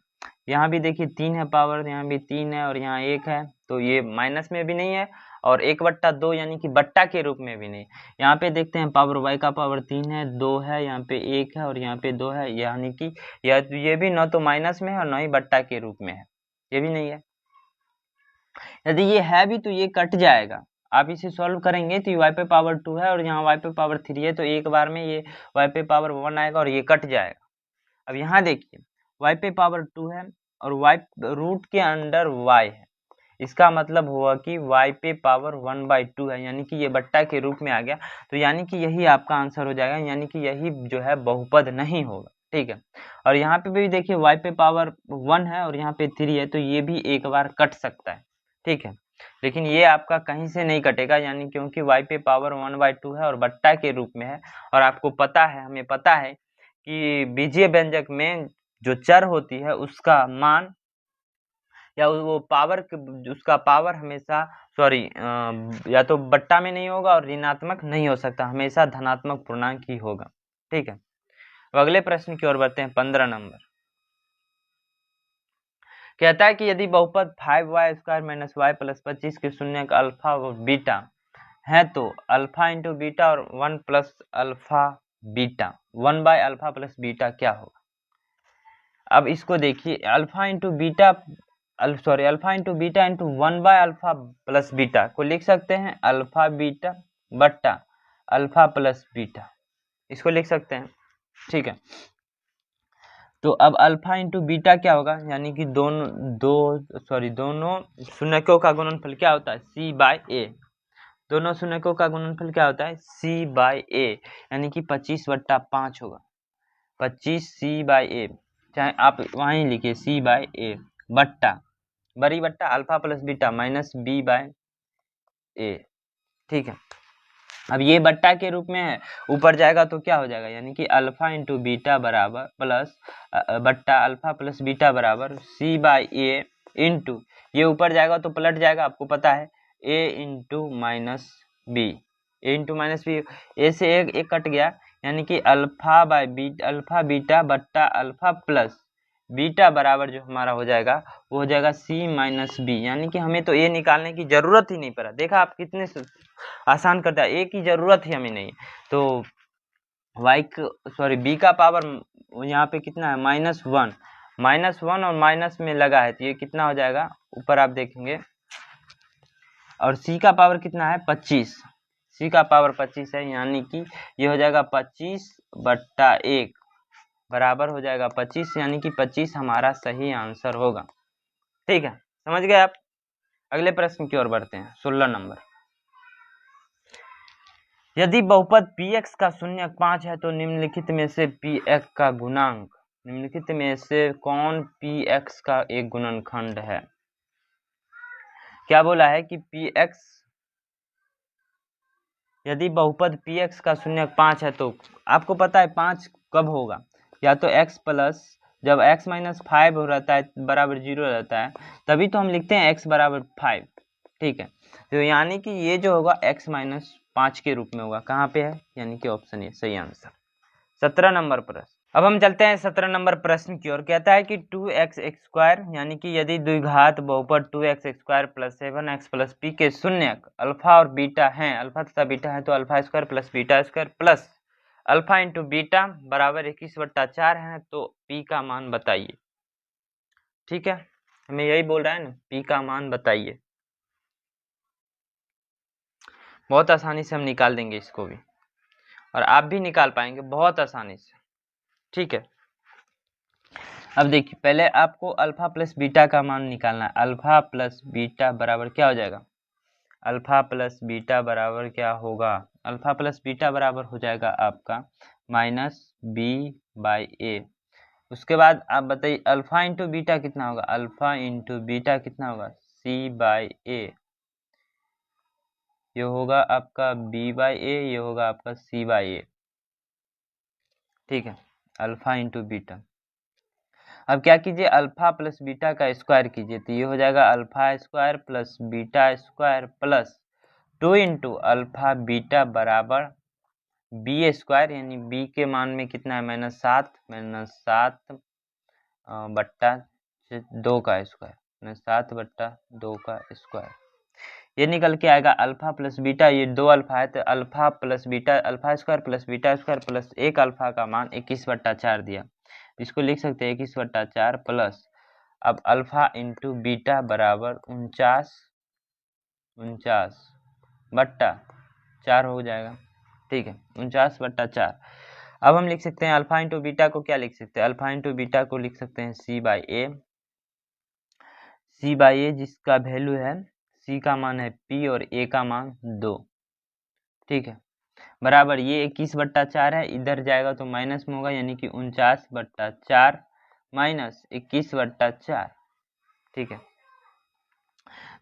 यहाँ भी देखिए 3 है पावर, यहाँ भी 3 है और यहाँ 1 है, तो ये माइनस में भी नहीं है और 1/2 यानी कि बट्टा के रूप में भी नहीं। यहाँ पे देखते हैं पावर वाई का पावर 3 है, 2 है, यहाँ पे 1 है और यहाँ पे 2 है, यानी कि ये भी ना तो माइनस में है और ना ही बट्टा के रूप में है, ये भी नहीं है। यदि ये है भी तो ये कट जाएगा, आप इसे सॉल्व करेंगे तो y पे पावर 2 है और यहाँ y पे पावर 3 है, तो एक बार में ये y पे पावर 1 आएगा और ये कट जाएगा। अब यहाँ देखिए y पे पावर 2 है और y रूट के अंडर y है, इसका मतलब हुआ कि y पे पावर 1/2 है, यानी कि ये बट्टा के रूप में आ गया, तो यानी कि यही आपका आंसर हो जाएगा, यानी कि यही जो है बहुपद नहीं होगा, ठीक है। और यहाँ पे भी देखिए y पे पावर 1 है और यहाँ पे 3 है, तो ये भी एक बार कट सकता है, ठीक है, लेकिन ये आपका कहीं से नहीं कटेगा, यानी क्योंकि y पे पावर 1/2 है और बट्टा के रूप में है, और आपको पता है, हमें पता है कि बीजीय व्यंजक में जो चर होती है उसका मान या वो पावर, उसका पावर हमेशा या तो बट्टा में नहीं होगा और ऋणात्मक नहीं हो सकता, हमेशा धनात्मक पूर्णांक ही होगा, ठीक है। अब अगले प्रश्न की ओर बढ़ते हैं, 15 नंबर कहता है कि यदि बहुपद 5y² माइनस y प्लस 25 के शून्य का अल्फा और बीटा है तो अल्फा इंटू बीटा और 1 प्लस अल्फा बीटा 1/अल्फा प्लस बीटा क्या होगा? अब इसको देखिए, अल्फा इंटू बीटा इंटू 1/अल्फा प्लस बीटा को लिख सकते हैं अल्फा बीटा बट्टा अल्फा प्लस बीटा, इसको लिख सकते हैं, ठीक है। तो अब अल्फा इंटू बीटा क्या होगा, यानी कि दोनों शून्यकों का गुणनफल क्या होता है, c/a, दोनों शून्यकों का गुणनफल क्या होता है, c/a, यानी कि 25/5 होगा, 25 c/a, चाहे आप वहीं लिखिए c/a बट्टा बड़ी बट्टा alpha plus beta minus b/a, ठीक है। अब ये बट्टा के रूप में है, ऊपर जाएगा तो क्या हो जाएगा, यानी कि अल्फा इंटू बीटा बराबर प्लस बट्टा अल्फा प्लस बीटा बराबर c/a इंटू, ये ऊपर जाएगा तो पलट जाएगा, आपको पता है a इंटू माइनस बी, ए से एक कट गया, यानी कि अल्फा बीटा बट्टा अल्फा प्लस बीटा बराबर जो हमारा हो जाएगा वो हो जाएगा c-b, यानी कि हमें तो ए निकालने की जरूरत ही नहीं पड़ा, देखा आप कितने आसान करता है, ए की जरूरत ही हमें नहीं, तो बी का पावर यहाँ पे कितना है, -1 और माइनस में लगा है, तो ये कितना हो जाएगा, ऊपर आप देखेंगे, और सी का पावर कितना है 25, सी का पावर 25 है, यानी कि ये हो जाएगा 25/1 बराबर हो जाएगा 25, यानी कि 25 हमारा सही आंसर होगा। ठीक है, समझ गए आप। अगले प्रश्न की ओर बढ़ते हैं, 16 नंबर। यदि बहुपद px का शून्यक 5 है तो निम्नलिखित में से px का गुणांक, निम्नलिखित में से कौन px का एक गुणनखंड है? क्या बोला है कि px, यदि बहुपद px का शून्यक 5 है तो आपको पता है 5 कब होगा, या तो x प्लस, जब x माइनस 5 हो रहता है बराबर 0 रहता है, तभी तो हम लिखते हैं x बराबर 5। ठीक है, तो यानी कि ये जो होगा x माइनस 5 के रूप में होगा। कहाँ पे है? यानी कि ऑप्शन ए सही आंसर। 17 नंबर प्रश्न। अब हम चलते हैं 17 नंबर प्रश्न की ओर। कहता है कि 2x² यानी कि यदि द्विघात बहुपद 2x² plus 7x plus p के शून्यक अल्फा और बीटा हैं, अल्फा तथा बीटा है तो alpha square plus beta square plus alpha into beta बराबर 21/4 है, तो p का मान बताइए। ठीक है, हमें यही बोल रहा है ना, p का मान बताइए। बहुत आसानी से हम निकाल देंगे इसको भी, और आप भी निकाल पाएंगे बहुत आसानी से। ठीक है, अब देखिए पहले आपको अल्फा प्लस बीटा का मान निकालना है। अल्फा प्लस बीटा बराबर क्या हो जाएगा? अल्फा प्लस बीटा बराबर क्या होगा? अल्फा प्लस बीटा बराबर हो जाएगा आपका -b/a। उसके बाद आप बताइए अल्फा इंटू बीटा कितना होगा? अल्फा इंटू बीटा कितना होगा? c/a। ये होगा आपका b/a, ये होगा आपका c/a। ठीक है, अल्फा इंटू बीटा। अब क्या कीजिए, अल्फा प्लस बीटा का स्क्वायर कीजिए, तो ये हो जाएगा alpha square plus beta square plus 2 into alpha beta बराबर बी स्क्वायर, यानी बी के मान में कितना है? -7 बट्टा 2 का स्क्वायर, 7/2 का स्क्वायर। ये निकल के आएगा अल्फा प्लस बीटा, ये 2 अल्फा है तो alpha plus beta, alpha square plus beta square plus 1 alpha का मान 21/4 दिया। इसको लिख सकते हैं 21/4 प्लस, अब अल्फा इंटू बीटा बराबर 49/4 हो जाएगा। ठीक है, 49/4। अब हम लिख सकते हैं अल्फा इंटू बीटा को, क्या लिख सकते हैं? अल्फा इंटू बीटा को लिख सकते हैं c/a, c/a जिसका वैल्यू है, c का मान है p और a का मान 2। ठीक है, बराबर ये 21/4 है, इधर जाएगा तो माइनस में होगा, यानी कि 49/4 माइनस 21/4। ठीक है,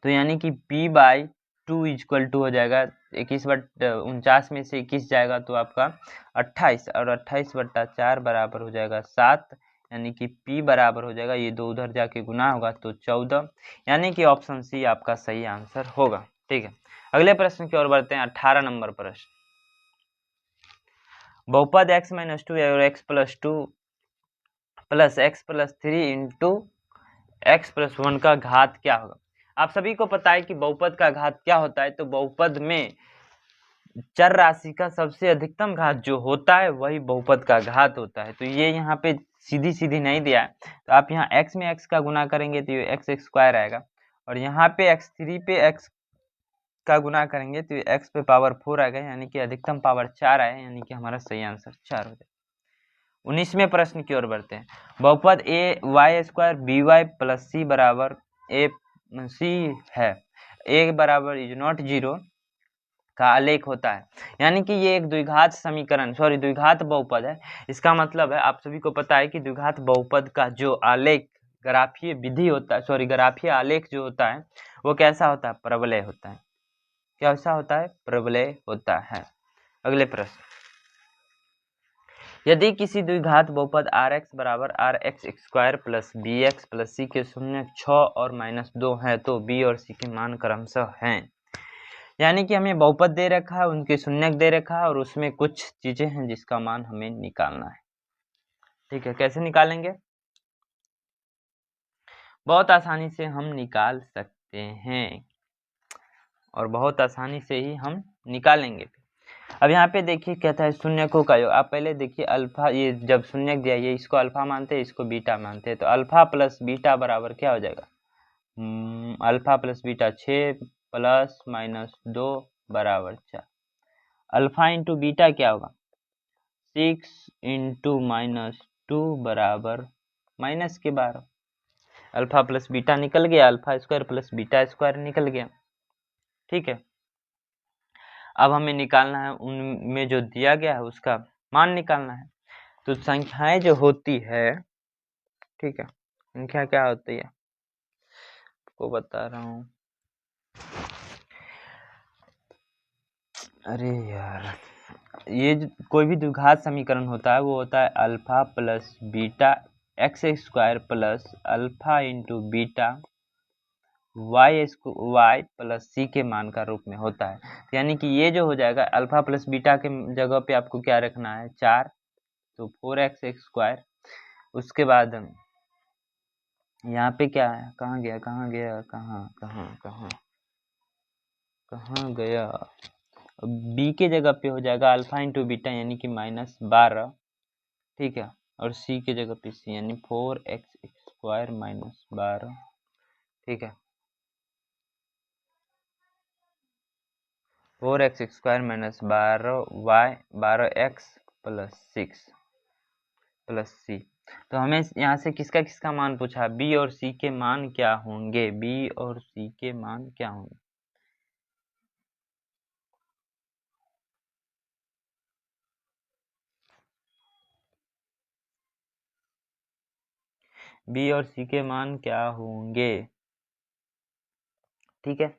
तो यानी कि p/2 इक्वल टू हो जाएगा 49 में से 21 जाएगा तो आपका 28, और 28/4 बराबर हो जाएगा 7, यानी कि p बराबर हो जाएगा, ये 2 उधर जाके गुना होगा तो 14, यानी कि ऑप्शन सी आपका सही आंसर होगा। ठीक है, अगले प्रश्न की ओर बढ़ते हैं, 18 नंबर प्रश्न। बहुपद x - 2 और x + 2 plus x + 3 into x + 1 का घात क्या होगा? आप सभी को पता है कि बहुपद का घात क्या होता है, तो बहुपद में चर राशि का सबसे अधिकतम घात जो होता है वही बहुपद का घात होता है। तो ये यहाँ पे सीधी सीधी नहीं दिया है, तो आप यहाँ x में x का गुना करेंगे तो ये x² आएगा, और यहाँ पे x3 पे x का गुना करेंगे तो ये x पे पावर 4 आएगा, यानी कि अधिकतम पावर 4 आए, यानी कि हमारा सही आंसर 4 हो जाएगा। 19वें प्रश्न की ओर बढ़ते हैं। बहुपद ay² by प्लस c बराबर a c है, a बराबर इज नॉट 0 का आलेख होता है, यानी कि ये एक द्विघात समीकरण, सॉरी द्विघात बहुपद है। इसका मतलब है आप सभी को पता है कि द्विघात बहुपद का जो आलेख ग्राफीय विधि होता है, सॉरी ग्राफीय आलेख जो होता है वो कैसा होता है? प्रबलय होता है। कैसा होता है? प्रबलय होता है। अगले प्रश्न, यदि किसी द्विघात बहुपद Rx बराबर Rx² plus Bx plus C के शून्यक 6 और -2 है तो B और C के मान क्रमशः हैं। यानी कि हमें बहुपद दे रखा है, उनके शून्यक दे रखा है, और उसमें कुछ चीजें हैं जिसका मान हमें निकालना है। ठीक है, कैसे निकालेंगे? बहुत आसानी से हम निकाल सकते हैं, और बहुत आसानी से ही हम निकालेंगे। अब यहाँ पे देखिए कहता है शून्यकों का योग। आप पहले देखिए अल्फा, ये जब शून्यक दिया ये इसको अल्फा मानते हैं, इसको बीटा मानते हैं, तो अल्फा प्लस बीटा बराबर क्या हो जाएगा? अल्फा प्लस बीटा 6 प्लस -2 बराबर 4। अल्फा इंटू बीटा क्या होगा? 6 इंटू 2 बराबर माइनस के 12। अल्फा प्लस बीटा निकल गया, alpha square plus beta square निकल गया। ठीक है, अब हमें निकालना है उनमें जो दिया गया है उसका मान निकालना है। तो संख्याएं जो होती है, ठीक है, संख्या क्या होती है आपको बता रहा हूँ। अरे यार, ये कोई भी द्विघात समीकरण होता है वो होता है alpha plus beta x square plus alpha into beta Y plus c के मान का रूप में होता है। यानी कि ये जो हो जाएगा अल्फा प्लस बीटा के जगह पे आपको क्या रखना है 4, तो 4x स्क्वायर। उसके बाद यहाँ पे क्या है, कहाँ गया कहाँ गया कहाँ कहाँ कहाँ कहाँ गया, बी के जगह पे हो जाएगा अल्फा इंटू बीटा यानी कि -12। ठीक है, और सी के जगह पे सी यानी 4x स्क्वायर -12। ठीक है, 4x square -12 y 12x plus 6 plus c. तो हमें यहाँ से किसका किसका मान पूछा, बी और सी के मान क्या होंगे, बी और सी के मान क्या होंगे। बी और सी के मान क्या होंगे। ठीक है,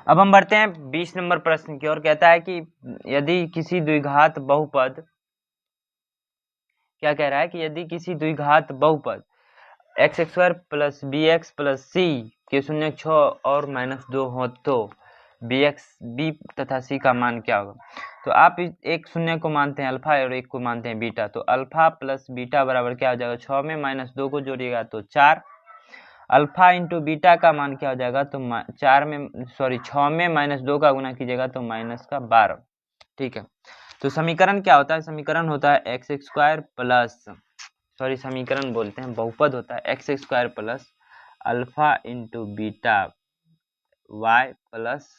अब हम बढ़ते हैं 20 नंबर प्रश्न की ओर। कहता है कि यदि किसी द्विघात बहुपद, क्या कह रहा है कि यदि किसी द्विघात बहुपद x square plus b x plus c के 0, 6 और -2 हो तो बी तथा सी का मान क्या होगा। तो आप एक शून्य को मानते हैं अल्फा और एक को मानते हैं बीटा, तो अल्फा प्लस बीटा बराबर क्या हो जाएगा, 6 में -2 को जोड़िएगा तो 4। अल्फा इंटू बीटा का मान क्या हो जाएगा, तो 6 में -2 का गुना कीजिएगा तो -12। ठीक है, तो समीकरण क्या होता है, समीकरण होता है एक्स स्क्वायर प्लस, समीकरण बोलते हैं, बहुपद होता है X square plus alpha into beta Y plus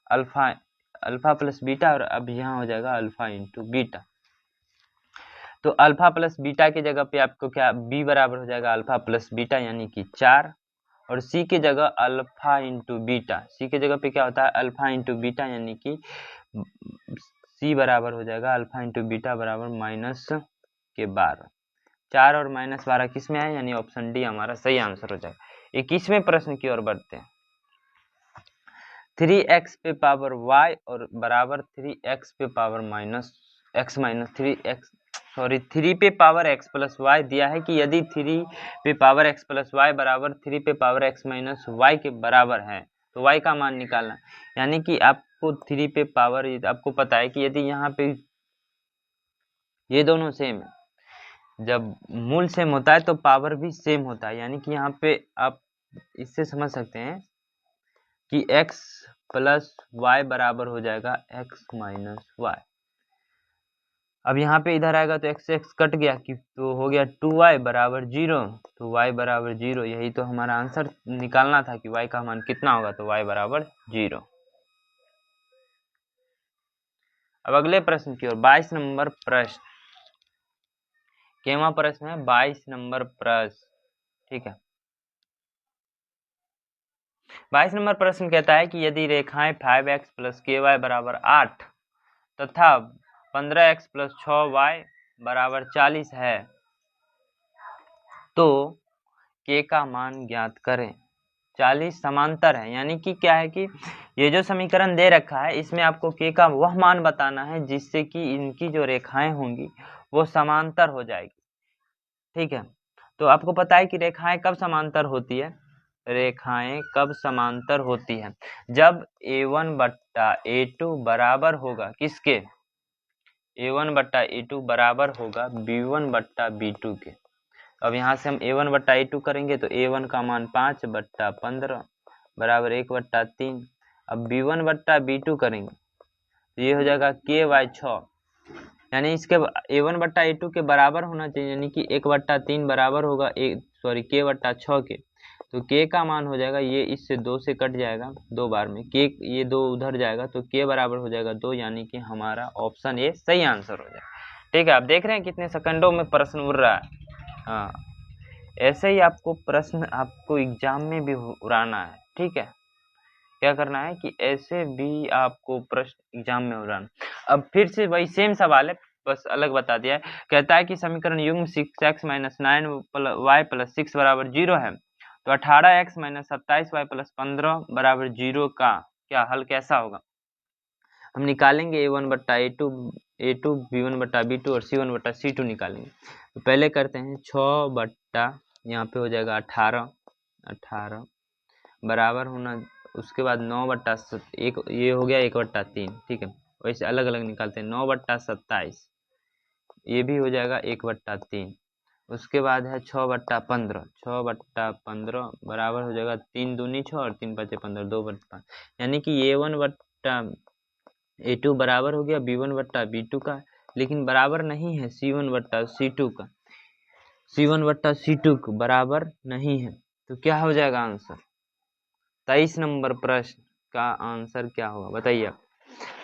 alpha plus beta, और अब यहाँ हो जाएगा अल्फा इंटू बीटा। तो अल्फा प्लस बीटा की जगह पे आपको क्या, बी बराबर हो जाएगा अल्फा प्लस बीटा यानी कि 4, और सी की जगह अल्फा इंटू बीटा, सी की जगह पे क्या होता है अल्फा इंटू बीटा यानी कि सी बराबर हो जाएगा अल्फा इंटू बीटा बराबर -12। 4 और -12 किस में है, यानी ऑप्शन डी हमारा सही आंसर हो जाएगा। 21वें प्रश्न की ओर बढ़ते हैं। 3x पे पावर y और बराबर 3x पे पावर -3 पे पावर x प्लस y दिया है कि यदि 3 पे पावर x प्लस y बराबर 3 पे पावर x माइनस y के बराबर है तो y का मान निकालना। यानी कि आपको 3 पे पावर, आपको पता है कि यदि यहाँ पे ये दोनों सेम है, जब मूल सेम होता है तो पावर भी सेम होता है। यानी कि यहाँ पे आप इससे समझ सकते हैं कि x प्लस वाई बराबर हो जाएगा x माइनस वाई। अब यहाँ पे इधर आएगा तो x से x कट गया कि तो हो गया 2y बराबर 0, तो y बराबर 0। यही तो हमारा आंसर निकालना था कि y का मान कितना होगा, तो y बराबर 0। अब अगले प्रश्न की ओर, 22 नंबर प्रश्न, केवा प्रश्न है 22 नंबर प्रश्न। ठीक है, 22 नंबर प्रश्न कहता है कि यदि रेखाएं 5x प्लस ky बराबर 8 तथा 15x प्लस 6y बराबर 40 है तो k का मान ज्ञात करें। 40 समांतर है, यानी कि क्या है कि ये जो समीकरण दे रखा है इसमें आपको k का वह मान बताना है जिससे कि इनकी जो रेखाएं होंगी वो समांतर हो जाएगी। ठीक है, तो आपको पता है कि रेखाएं कब समांतर होती है, रेखाएं कब समांतर होती है, जब a1 बट्टा a2 बराबर होगा किसके, a1 बट्टा a2 बराबर होगा b1 बट्टा b2 के। अब यहाँ से हम a1 बट्टा a2 करेंगे तो a1 का मान 5 बट्टा 15 बराबर 1 बट्टा 3। अब b1 बट्टा b2 करेंगे तो ये हो जाएगा k/6, यानी इसके a1/a2 के बराबर होना चाहिए, यानी कि 1/3 बराबर होगा k/6 के। तो k का मान हो जाएगा, ये इससे 2 से कट जाएगा 2 बार में, k ये 2 उधर जाएगा तो k बराबर हो जाएगा 2, यानी कि हमारा ऑप्शन ए सही आंसर हो जाएगा। ठीक है, आप देख रहे हैं कितने सेकंडों में प्रश्न उड़ रहा है। हाँ, ऐसे ही आपको प्रश्न आपको एग्जाम में भी उड़ाना है। ठीक है, क्या करना है कि ऐसे भी आपको प्रश्न एग्जाम में उड़ाना। अब फिर से वही सेम सवाल है, बस अलग बता दिया है। कहता है कि समीकरण युग्म 6x - 9y + 6 = 0 है, तो 18x - 27y + 15 = 0 का क्या हल कैसा होगा। हम निकालेंगे a1/a2, b1/b2 और c1/c2 निकालेंगे। तो पहले करते हैं 6 यहाँ पे हो जाएगा 18 बराबर होना, उसके बाद 9/1 ये हो गया 1/3। ठीक है, वैसे अलग अलग निकालते हैं। 9/27 ये भी हो जाएगा 1/3। उसके बाद है 6/15, 6/15 बराबर हो जाएगा 3 दूनी 6 और 3 5 15, 2/5, यानी कि a1/a2 बराबर हो गया b1/b2 का, लेकिन बराबर नहीं है c1/c2 का, c1/c2 बराबर नहीं है। तो क्या हो जाएगा आंसर, 23 नंबर प्रश्न का आंसर क्या होगा बताइए आप।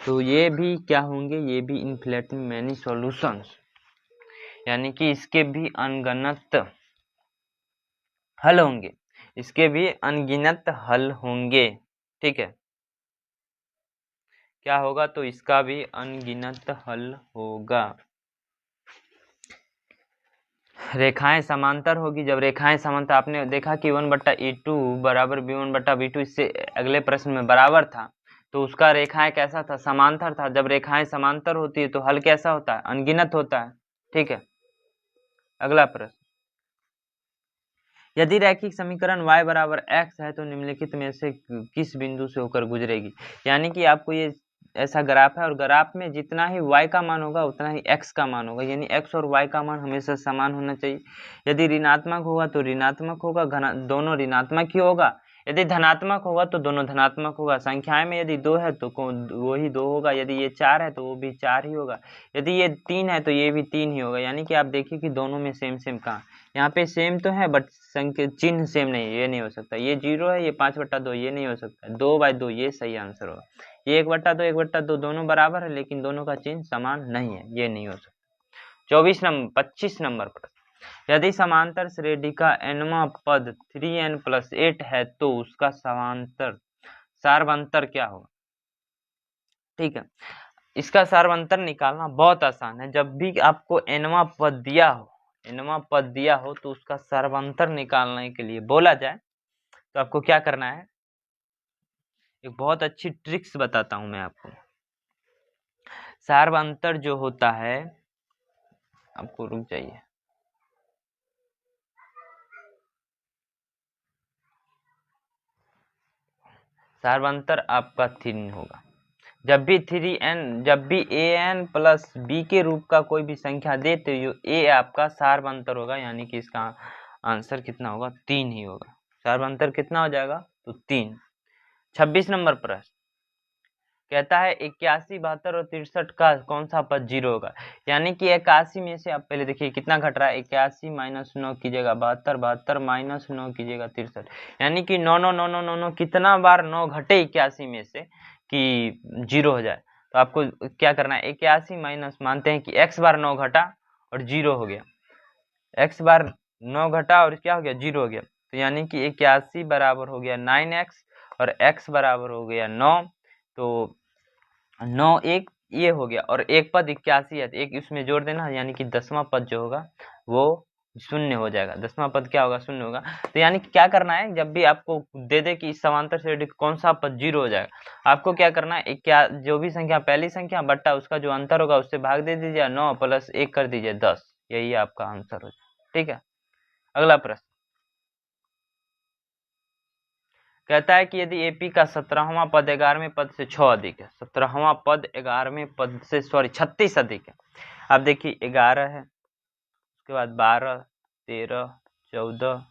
तो ये भी क्या होंगे, ये भी इनफ्लेटिंग मैनी सॉल्यूशंस, यानी कि इसके भी अनगिनत हल होंगे, इसके भी अनगिनत हल होंगे। ठीक है, क्या होगा, तो इसका भी अनगिनत हल होगा। रेखाएं समांतर होगी, जब रेखाएं समांतर, आपने देखा कि 1/a2 बराबर b1/b2, इससे अगले प्रश्न में बराबर था, तो उसका रेखाएं कैसा था, समांतर था। जब रेखाएं समांतर होती है तो हल कैसा होता है, अनगिनत होता है। ठीक है, अगला प्रश्न, यदि रैखिक समीकरण y = x है तो निम्नलिखित में से किस बिंदु से होकर गुजरेगी। यानी कि आपको ये ऐसा ग्राफ है और ग्राफ में जितना ही y का मान होगा उतना ही x का मान होगा, यानी x और y का मान हमेशा समान होना चाहिए। यदि ऋणात्मक होगा तो ऋणात्मक होगा, दोनों ऋणात्मक ही होगा। यदि धनात्मक होगा तो दोनों धनात्मक होगा। संख्याएं में यदि 2 है तो वही 2 होगा, यदि ये 4 है तो वो भी 4 ही होगा, यदि ये 3 है तो ये भी 3 ही होगा। यानी कि आप देखिए कि दोनों में सेम सेम कहाँ, यहाँ पे सेम तो है बट संख्या चिन्ह सेम नहीं है, ये नहीं हो सकता। ये 0 है, ये 5/2, ये नहीं हो सकता। 2/2 ये सही आंसर होगा। ये 1/2 1/2 दोनों बराबर है, लेकिन दोनों का चिन्ह समान नहीं है, ये नहीं हो सकता। 25 नंबर पर, यदि समांतर श्रेणी का nवां पद 3n + 8 है तो उसका सारवंतर क्या होगा। ठीक है, इसका सारवंतर निकालना बहुत आसान है। जब भी आपको nवां पद दिया हो तो उसका सारवंतर निकालने के लिए बोला जाए तो आपको क्या करना है, एक बहुत अच्छी ट्रिक्स बताता हूं मैं आपको। सारवंतर जो होता है, आपको रुक जाइए, सारवंतर आपका 3 होगा। जब भी an + b के रूप का कोई भी संख्या दे तो a आपका सारवंतर होगा, यानी कि इसका आंसर कितना होगा, 3 ही होगा। सारवंतर कितना हो जाएगा, तो 3। 26 नंबर प्रश्न, कहता है 81 72 और 63 का कौन सा पद 0 होगा। यानी कि 81 में से आप पहले देखिए कितना घट रहा है, 81 - 9 कीजिएगा 72, 72 - 9 कीजिएगा 63, यानी कि 9 9 9 9 9 9 कितना बार 9 घटे 81 में से कि 0 हो जाए। तो आपको क्या करना है, 81 माइनस, मानते हैं कि x बार 9 घटा और 0 हो गया, x बार 9 घटा और क्या हो गया, 0 हो गया। तो यानी कि 81 बराबर हो गया 9x और x बराबर हो गया 9, तो 9 1 ये हो गया, और एक पद 81 है तो एक इसमें जोड़ देना, यानी कि 10वां पद जो होगा वो 0 हो जाएगा। 10वां पद क्या होगा, 0 होगा। तो यानी कि क्या करना है, जब भी आपको दे दे कि इस समांतर श्रेणी कौन सा पद 0 हो जाएगा, आपको क्या करना है, क्या जो भी संख्या पहली संख्या बट्टा उसका जो अंतर होगा उससे भाग दे दीजिए, 9 + 1 कर दीजिए 10, यही आपका आंसर हो जाएगा। ठीक है, अगला प्रश्न, कहता है कि यदि एपी का 17वां पद 11वें पद से 6 अधिक है, 17वां पद 11वें पद से 36 अधिक है। अब देखिए 11 है, उसके बाद 12 13 14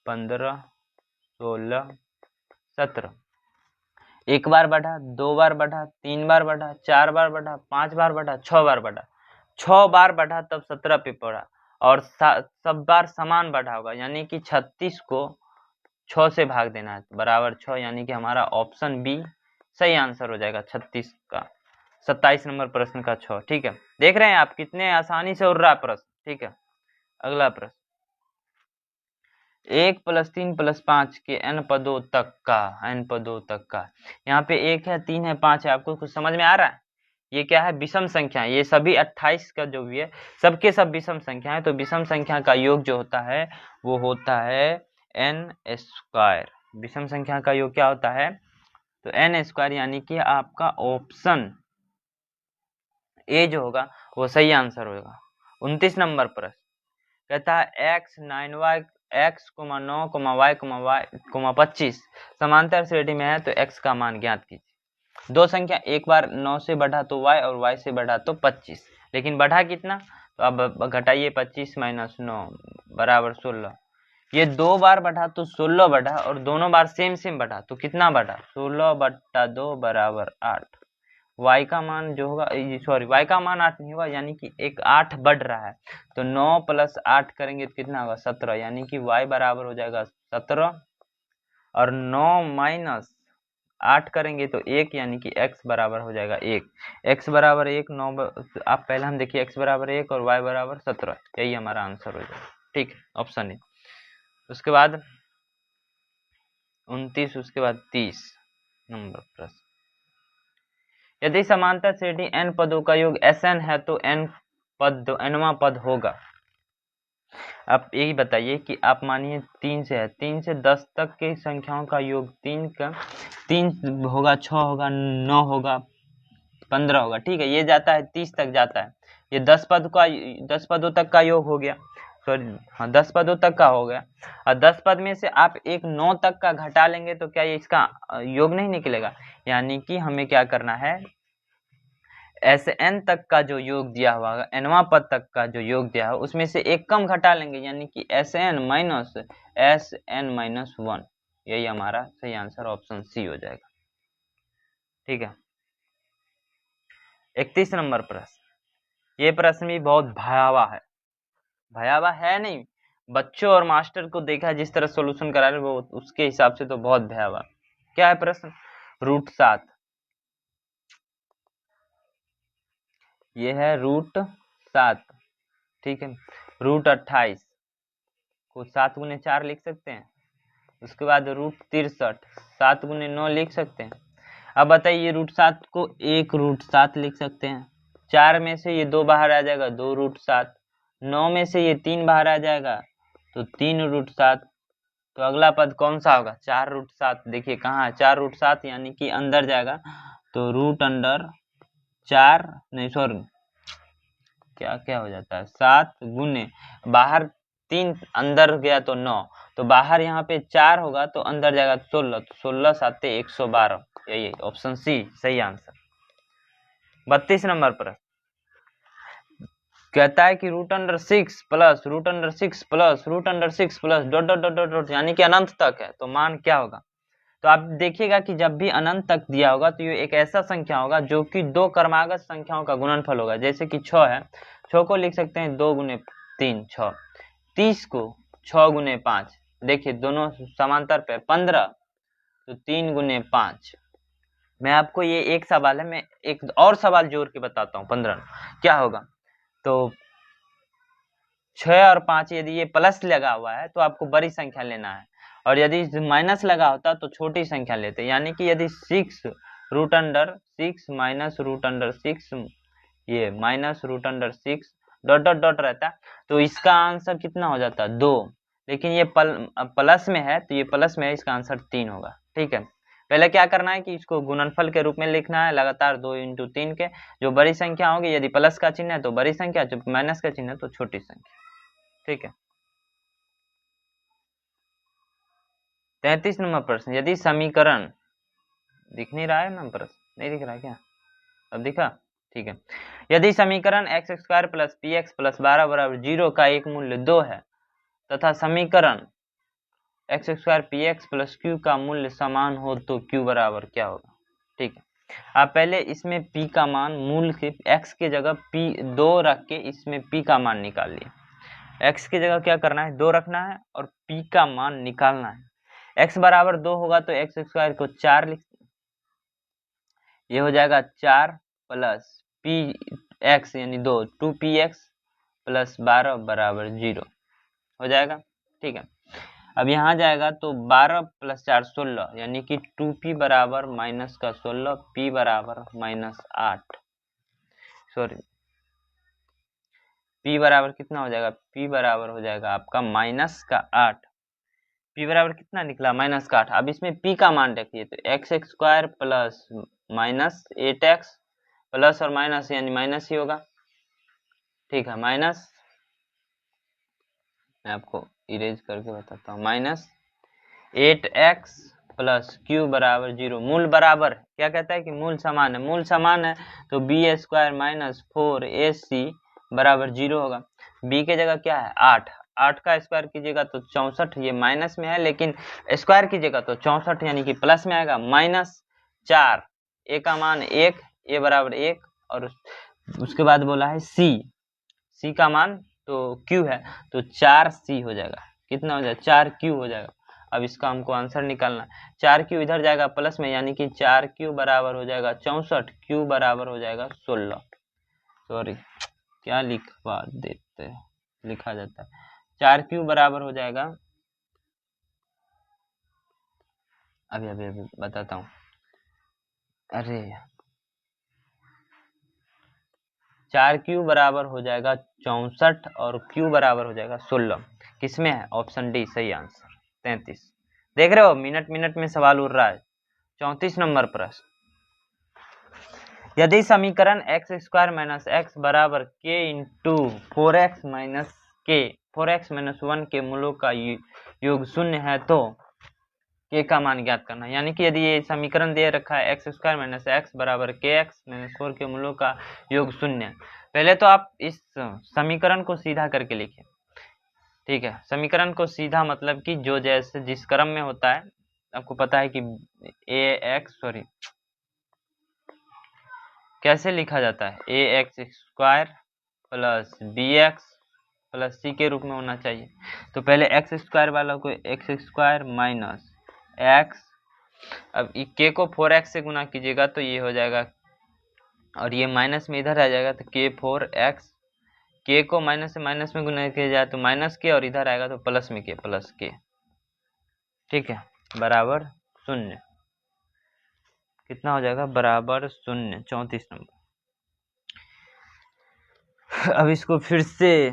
15 16 17, एक बार बढ़ा, 2 बार बढ़ा, 3 बार बढ़ा, 4 बार बढ़ा, 5 बार बढ़ा, 6 बार बढ़ा। 6 बार बढ़ा तब 17 पे पड़ा और सब बार समान बढ़ा होगा, यानी कि 36 को 6 से भाग देना है बराबर 6, यानी कि हमारा ऑप्शन बी सही आंसर हो जाएगा 36 का। 27 नंबर प्रश्न का 6। ठीक है, देख रहे हैं आप कितने आसानी से उड़ रहा है प्रश्न। ठीक है, अगला प्रश्न, 1 + 3 + 5 के n पदों तक का, यहाँ पे 1 है, 3 है, 5 है, आपको कुछ समझ में आ रहा है? ये क्या है? विषम संख्या। ये सभी 28 का जो भी है सबके सब विषम संख्या है, तो विषम संख्या का योग जो होता है वो होता है n²। विषम संख्या का योग क्या होता है? तो n², यानी कि आपका ऑप्शन ए जो होगा वो सही आंसर होगा। 29 नंबर प्रश्न कहता है x 9y x, 9, y, y, 25 समांतर श्रेणी में है तो x का मान ज्ञात कीजिए। दो संख्या एक बार 9 से बढ़ा तो y और y से बढ़ा तो 25, लेकिन बढ़ा कितना? तो अब घटाइए 25 - 9 बराबर 16। ये 2 बार बढ़ा तो 16 बढ़ा और दोनों बार सेम बढ़ा तो कितना बढ़ा? 16/2 बराबर 8। y का मान जो होगा, सॉरी y का मान 8 नहीं होगा, यानी कि एक 8 बढ़ रहा है, तो 9 + 8 करेंगे तो कितना होगा? 17, यानी कि y बराबर हो जाएगा 17 और 9 - 8 करेंगे तो 1, यानी कि x बराबर हो जाएगा 1। x बराबर 1, 9 आप पहले हम देखिए x बराबर 1 और y बराबर 17, यही हमारा आंसर हो जाएगा। ठीक है, ऑप्शन ए। उसके बाद 29, उसके बाद 30 नंबर प्रश्न, यदि समांतर श्रेणी n पदों का योग Sn है तो nवां पद होगा। आप यही बताइए कि आप मानिए 3 से है, 3 से 10 तक की संख्याओं का योग 3 होगा, 6 होगा, 9 होगा, 15 होगा। ठीक है, ये जाता है 30 तक जाता है। ये 10 पदों तक का योग हो गया, सॉरी हाँ 10 पदों तक का हो गया। और 10 पद में से आप एक 9 तक का घटा लेंगे तो क्या ये इसका योग नहीं निकलेगा? यानी कि हमें क्या करना है, Sn तक का जो योग दिया हुआ है, nवां पद तक का जो योग दिया है उसमें से एक कम घटा लेंगे, यानी कि Sn - 1, यही हमारा सही आंसर ऑप्शन सी हो जाएगा। ठीक है, 31 नंबर प्रश्न, ये प्रश्न भी बहुत भयावह है। भयावह है नहीं, बच्चों और मास्टर को देखा जिस तरह सॉल्यूशन करा रहे वो उसके हिसाब से तो बहुत भयावह। क्या है प्रश्न? √7, ये है √7। ठीक है, √28 को 7 × 4 लिख सकते हैं। उसके बाद √63 7 × 9 लिख सकते हैं। अब बताइए √7 को 1 √7 लिख सकते हैं। 4 में से ये 2 बाहर आ जाएगा, 2 √7। 9 में से ये 3 बाहर आ जाएगा तो 3 √7। तो अगला पद कौन सा होगा? 4 √7। देखिए कहाँ है 4 √7, यानी कि अंदर जाएगा तो √4 नहीं सॉरी क्या क्या हो जाता है 7 गुने बाहर 3 अंदर गया तो 9, तो बाहर यहाँ पे 4 होगा तो अंदर जाएगा 16, तो 16 7 112, यही ऑप्शन सी सही आंसर। 32 नंबर पर कहता है कि √6 plus √6 plus √6 plus dot dot dot dot यानी कि अनंत तक है, तो मान क्या होगा? तो आप देखिएगा कि जब भी अनंत तक दिया होगा तो ये एक ऐसा संख्या होगा जो कि दो क्रमागत संख्याओं का गुणनफल होगा। जैसे कि 6 है, 6 को लिख सकते हैं 2 × 3 6, 30 को 6 × 5, देखिए दोनों समांतर पे 15, तो 3 × 5। मैं आपको ये एक सवाल है, मैं एक और सवाल जोड़ के बताता हूँ 15 क्या होगा। तो 6 और 5 यदि ये प्लस लगा हुआ है तो आपको बड़ी संख्या लेना है, और यदि माइनस लगा होता तो छोटी संख्या लेते। यानी कि यदि 6 √6 माइनस √6 ये माइनस √6 डॉट डॉट डॉट रहता तो इसका आंसर कितना हो जाता? 2। लेकिन ये प्लस में है तो ये प्लस में है, इसका आंसर 3 होगा। ठीक है, पहले क्या करना है कि इसको गुणनफल के रूप में लिखना है, लगातार 2 × 3 के। जो बड़ी संख्या होगी यदि प्लस का चिन्ह है तो बड़ी संख्या, जो माइनस का चिन्ह है तो छोटी संख्या। ठीक है, 33 नंबर प्रश्न, यदि समीकरण दिख नहीं रहा है ना प्रश्न, नहीं दिख रहा है क्या? अब दिखा? ठीक है, यदि समीकरण x² + px + 12 = 0 का एक मूल्य 2 है तथा समीकरण x² px + q का मूल्य समान हो तो q बराबर क्या होगा? ठीक है, आप पहले इसमें p का मान मूल के x के जगह p 2 रख के इसमें p का मान निकाल लिया। x की जगह क्या करना है, 2 रखना है और p का मान निकालना है। x बराबर 2 होगा तो x स्क्वायर को 4 लिख, ये हो जाएगा 4 प्लस पी एक्स यानी 2px प्लस 12 बराबर 0 हो जाएगा। ठीक है, अब यहाँ जाएगा तो 12 प्लस 4 16 यानी कि 2p बराबर माइनस का 16, p बराबर -8, सॉरी p बराबर कितना हो जाएगा, p बराबर हो जाएगा आपका -8। p बराबर कितना निकला, -8। अब इसमें p का मान रखिए तो x square plus -8x plus और माइनस यानी माइनस ही होगा। ठीक है, माइनस, मैं आपको इरेज करके बताता हूँ, -8x प्लस q बराबर 0। मूल बराबर क्या कहता है कि मूल समान है, मूल समान है तो b स्क्वायर माइनस 4ac बराबर 0 होगा। b के जगह क्या है 8, 8 का स्क्वायर कीजिएगा तो 64, ये माइनस में है लेकिन स्क्वायर कीजिएगा तो 64 यानी कि प्लस में आएगा। -4, a का मान 1, a बराबर 1 और उसके बाद बोला है c का मान तो q है तो 4c हो जाएगा। कितना हो जाएगा, 4q हो जाएगा। अब इसका हमको आंसर निकालना है, 4q इधर जाएगा प्लस में यानी कि 4q बराबर हो जाएगा 64, q बराबर हो जाएगा 16, सॉरी क्या लिखवा देते हैं, लिखा जाता है 4q बराबर हो जाएगा, अभी बताता हूँ, अरे 4q बराबर हो जाएगा 64 और q बराबर हो जाएगा 16। किसमें है, ऑप्शन डी सही आंसर 33। देख रहे हो मिनट मिनट में सवाल उड़ रहा है। 34 नंबर प्रश्न, यदि समीकरण x स्क्वायर माइनस एक्स बराबर k इंटू 4x माइनस के 4x माइनस 1 के मूलों का योग शून्य है तो k का मान ज्ञात करना। यानी कि यदि ये समीकरण दे रखा है x स्क्वायर माइनस एक्स बराबर kx माइनस 4 के मूलों का योग शून्य, पहले तो आप इस समीकरण को सीधा करके लिखिए। ठीक है, समीकरण को सीधा मतलब कि जो जैसे जिस क्रम में होता है, आपको पता है कि कैसे लिखा जाता है, ax square plus bx plus c के रूप में होना चाहिए। तो पहले x स्क्वायर वाला को x स्क्वायर माइनस x, अब k को 4x से गुना कीजिएगा तो ये हो जाएगा और ये माइनस में इधर आ जाएगा तो k4x, k को माइनस से माइनस में गुना किया जाए तो माइनस के और इधर आएगा तो प्लस में के प्लस के। ठीक है, बराबर 0, कितना हो जाएगा बराबर 0, 34 नंबर। अब इसको फिर से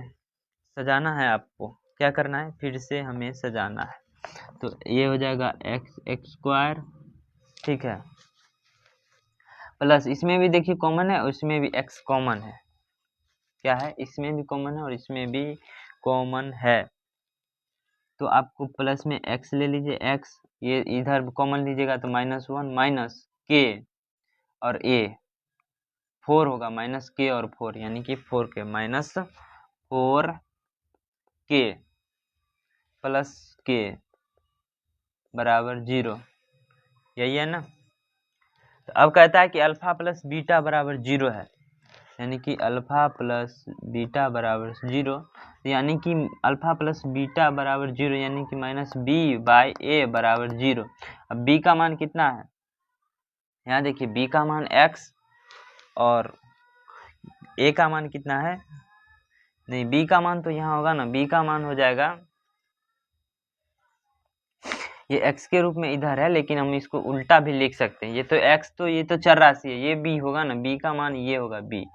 सजाना है, आपको क्या करना है, फिर से हमें सजाना है तो ये हो जाएगा x स्क्वायर, ठीक है, प्लस इसमें भी देखिए कॉमन है और इसमें भी x कॉमन है, क्या है, इसमें भी कॉमन है और इसमें भी कॉमन है तो आपको प्लस में x ले लीजिए, x ये इधर कॉमन लीजिएगा तो -1 माइनस k और a 4 होगा, माइनस k और 4 यानी कि 4k minus 4k plus k बराबर 0, यही है ना। तो अब कहता है कि अल्फा प्लस बीटा बराबर 0 है, यानी कि अल्फा प्लस बीटा बराबर 0, यानी कि अल्फा प्लस बीटा बराबर 0 यानी कि -b/a बराबर 0। अब b का मान कितना है, यहाँ देखिए b का मान x और a का मान कितना है, नहीं b का मान तो यहाँ होगा ना, b का मान हो जाएगा, ये x के रूप में इधर है लेकिन हम इसको उल्टा भी लिख सकते हैं, ये तो x तो ये तो चर राशि है, ये b होगा ना, b का मान ये होगा b।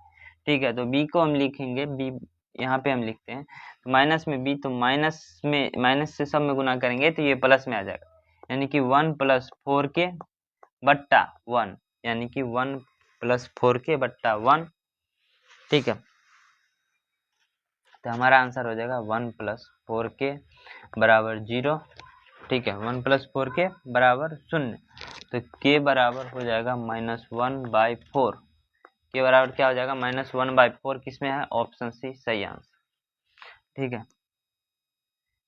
ठीक है, तो b को हम लिखेंगे, b यहाँ पे हम लिखते हैं तो माइनस में b, तो माइनस से सब में गुना करेंगे तो ये प्लस में आ जाएगा, यानी कि 1 + 4k बट्टा 1, यानी कि 1 + 4k बट्टा 1। ठीक है, तो हमारा आंसर हो जाएगा 1 + 4k बराबर 0। ठीक है, 1 + 4k बराबर 0, तो k बराबर हो जाएगा -1/4, के बराबर क्या हो जाएगा -1/4, किसमें है, ऑप्शन सी सही आंसर। ठीक है,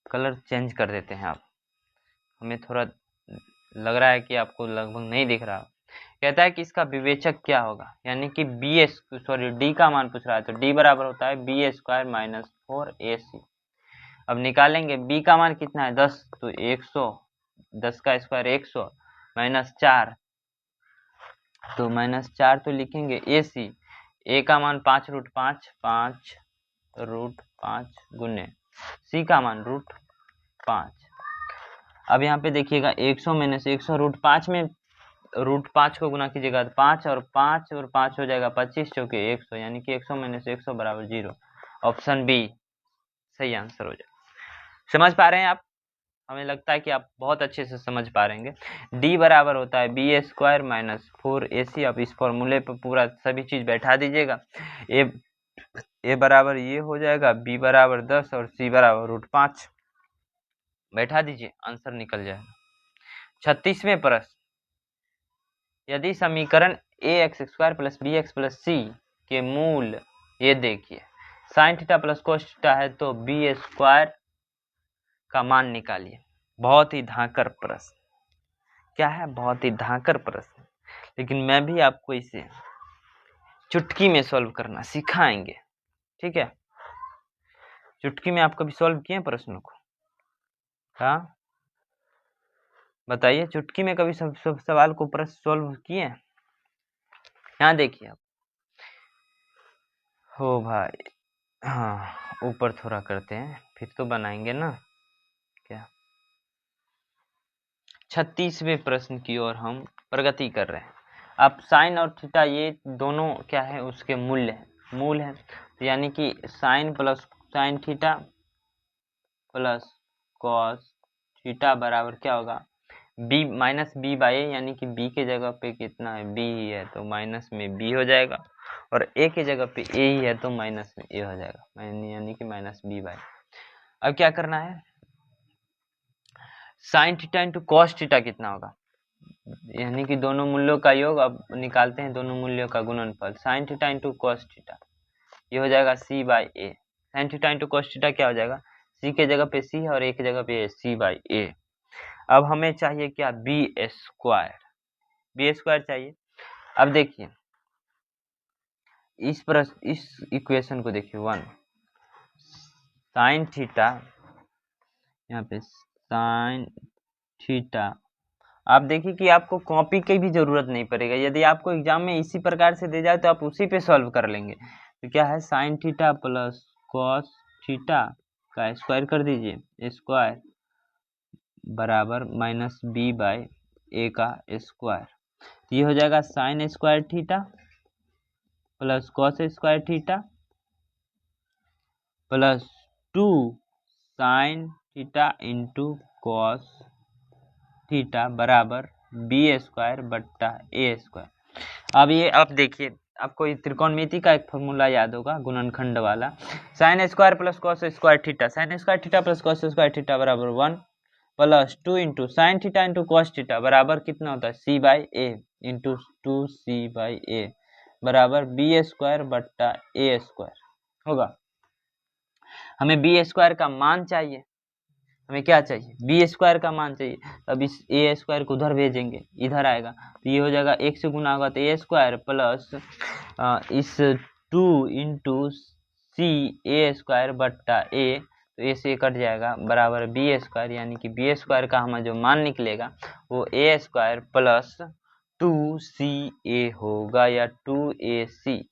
कलर चेंज कर देते हैं आप, हमें थोड़ा लग रहा है कि आपको लगभग नहीं दिख रहा, कहता है कि इसका विवेचक क्या होगा, यानी कि डी का मान पूछ रहा है, तो डी बराबर होता है बी स्क्वायर माइनस 4ac। अब निकालेंगे बी का मान कितना है 10, तो 100, 10 का स्क्वायर 100 माइनस 4, तो माइनस 4 तो लिखेंगे ac, ए का मान 5√5, 5√5 गुने सी का मान √5। अब यहाँ पे देखिएगा 100 में से 100 √5 में √5 को गुना कीजिएगा तो 5 और 5 हो जाएगा 25 चौके 100, यानी कि 100 में से 100 बराबर 0। ऑप्शन बी सही आंसर हो जाएगा। समझ पा रहे हैं आप? हमें लगता है कि आप बहुत अच्छे से समझ पा रहेंगे। डी बराबर होता है बी स्क्वायर माइनस 4ac। अब इस फॉर्मूले पर पूरा सभी चीज बैठा दीजिएगा। ए बराबर ये हो जाएगा, बी बराबर 10 और सी बराबर √5 बैठा दीजिए, आंसर निकल जाएगा। 36वें प्रश्न, यदि समीकरण ax² plus bx plus c के मूल, ये देखिए sign theta plus cos theta है, तो बी स्क्वायर का मान निकालिए। बहुत ही धांकर प्रश्न, क्या है, बहुत ही धांकर प्रश्न, लेकिन मैं भी आपको इसे चुटकी में सॉल्व करना सिखाएंगे, ठीक है। चुटकी में आप कभी सॉल्व किए प्रश्नों को? हाँ बताइए, चुटकी में कभी सब सवाल को प्रश्न सॉल्व किए? यहाँ देखिए आप, हो भाई, हाँ ऊपर थोड़ा करते हैं फिर तो बनाएंगे ना क्या। 36वें प्रश्न की ओर हम प्रगति कर रहे हैं। अब साइन और थीटा ये दोनों क्या है, उसके मूल है, तो यानी कि sign theta plus cos theta बराबर क्या होगा, बी माइनस बी बाई ए, यानी कि बी के जगह पे कितना है, बी ही है तो माइनस में बी हो जाएगा, और ए के जगह पे ए ही है तो माइनस में ए हो जाएगा, यानी कि माइनस बी बाई। अब क्या करना है, sign theta into cos theta कितना होगा, यानी कि दोनों मूल्यों का योग। अब निकालते हैं दोनों मूल्यों का गुणनफल, sine theta into cos theta ये हो जाएगा c by a. Sine theta into cos theta क्या हो जाएगा, सी के जगह पे सी है और ए के जगह पे सी बाई ए। अब हमें चाहिए क्या, बी स्क्वायर चाहिए। अब देखिए इस इक्वेशन को देखिए, 1 साइन थीटा, यहाँ पे साइन थीटा, आप देखिए कि आपको कॉपी की भी जरूरत नहीं पड़ेगा, यदि आपको एग्जाम में इसी प्रकार से दे जाए तो आप उसी पे सॉल्व कर लेंगे। तो क्या है, sign theta plus cos theta का स्क्वायर कर दीजिए, स्क्वायर बराबर माइनस बी बाई ए का स्क्वायर, तो ये हो जाएगा sign square theta plus cos square theta plus 2 sign theta into cos theta बराबर बी स्क्वायर बट्टा ए स्क्वायर। अब ये आप देखिए, आपको त्रिकोणमिति का एक फॉर्मूला याद होगा, गुणनखंड वाला, sine square plus cos square theta, sine square theta plus cos square theta बराबर 1 plus 2 into sine theta into cos theta बराबर कितना होता है, c by a into 2c by a बराबर बी स्क्वायर बट्टा ए स्क्वायर होगा। हमें बी स्क्वायर का मान चाहिए, हमें क्या चाहिए, बी स्क्वायर का मान चाहिए। अब इस ए स्क्वायर को उधर भेजेंगे, इधर आएगा, तो ये हो जाएगा 1 से गुना होगा तो ए स्क्वायर प्लस इस 2 इंटू सी ए स्क्वायर बट्टा ए, तो ए से कट जाएगा बराबर बी स्क्वायर, यानी कि बी स्क्वायर का हमारा जो मान निकलेगा वो ए स्क्वायर प्लस 2ca होगा, या 2ac,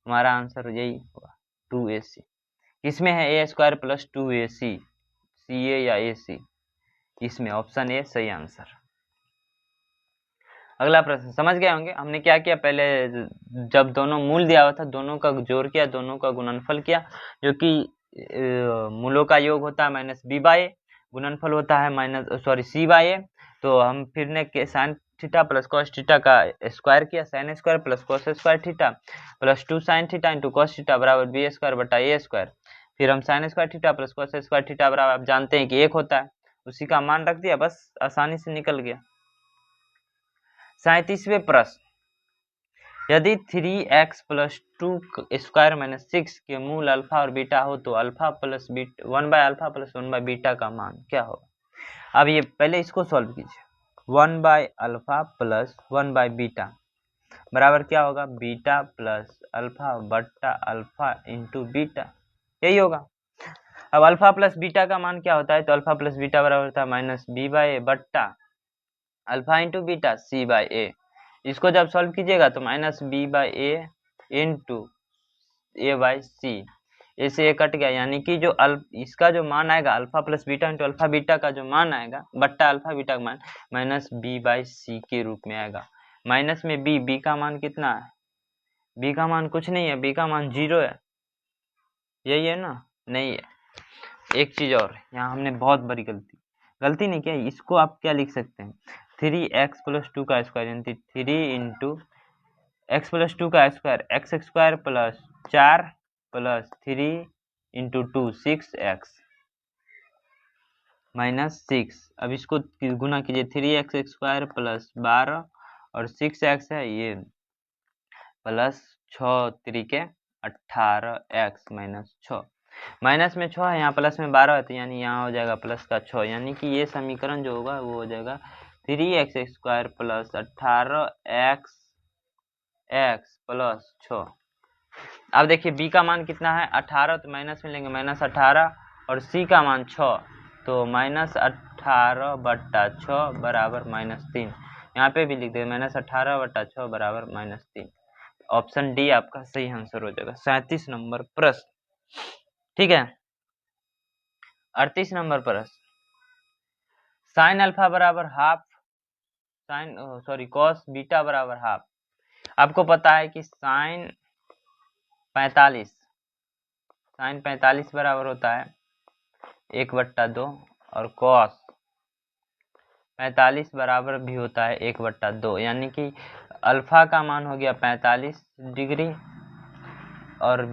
हमारा आंसर यही होगा 2ac। किसमें है ए स्क्वायर प्लस 2ac, सी ए या ए सी, इसमें ऑप्शन ए सही आंसर। अगला प्रश्न समझ गए होंगे हमने क्या किया, पहले जब दोनों मूल दिया हुआ था दोनों का जोड़ किया, दोनों का गुणनफल किया, जो कि मूलों का योग होता है माइनस बी बाई ए, गुणनफल होता है सी बाई ए। तो हम फिर ने sign theta plus cos theta का स्क्वायर किया, sign square plus cos square theta plus 2 sign theta into cos theta बराबर बी स्क्वायर बटा ए स्क्वायर। फिर हम sign square theta plus cos square theta बराबर, आप जानते हैं कि 1 होता है, उसी का मान रख दिया, बस आसानी से निकल गया। 37वें प्रश्न, यदि 3x प्लस 2 स्क्वायर माइनस 6 के मूल अल्फा और बीटा हो तो alpha plus beta 1 by alpha plus 1 by beta का मान क्या होगा। अब ये पहले इसको सॉल्व कीजिए, 1/अल्फा प्लस 1/बीटा बराबर क्या होगा, बीटा प्लस अल्फा बट्टा अल्फा इंटू बीटा, यही होगा। अब अल्फा प्लस बीटा का मान क्या होता है, तो अल्फा प्लस बीटा बराबर होता है -b/a बट्टा अल्फा इंटू बीटा c/a। इसको जब सॉल्व कीजिएगा तो -b/a इंटू a/c, ए से ए कट गया, यानी कि जो इसका जो मान आएगा alpha plus beta into alpha beta का जो मान आएगा बट्टा अल्फा बीटा का मान -b/c के रूप में आएगा। माइनस में b का मान कितना है, b का मान कुछ नहीं है, b का मान 0 है, यही है ना, नहीं है। एक चीज और, यहाँ हमने बहुत बड़ी गलती नहीं किया, इसको आप क्या लिख सकते हैं, 3x + 2 का स्क्वायर, यानी 3 इंटू x + 2 का square, x² plus 4 plus 3 into 2 6x -6। अब इसको गुना कीजिए, 3x² प्लस 12 और 6x है ये, प्लस 6 3 18x -6, माइनस में 6 है, यहाँ प्लस में 12 है, तो यानी यहाँ हो जाएगा प्लस का 6, यानी कि ये समीकरण जो होगा वो हो जाएगा 3x² प्लस 18x प्लस 6। अब देखिए b का मान कितना है 18, तो माइनस में लेंगे -18, और c का मान 6, तो -18/6 बराबर -3, यहाँ पे भी लिख देंगे -18/6 बराबर -3। ऑप्शन डी आपका सही आंसर हो जाएगा। 37 नंबर प्रश्न, ठीक है। 38 नंबर प्रश्न, साइन अल्फा बराबर हाफ कॉस बीटा बराबर हाफ। आपको पता है कि साइन 45 बराबर होता है 1/2, और कॉस 45 बराबर भी होता है 1/2, यानी कि अल्फा का मान हो गया 45 डिग्री और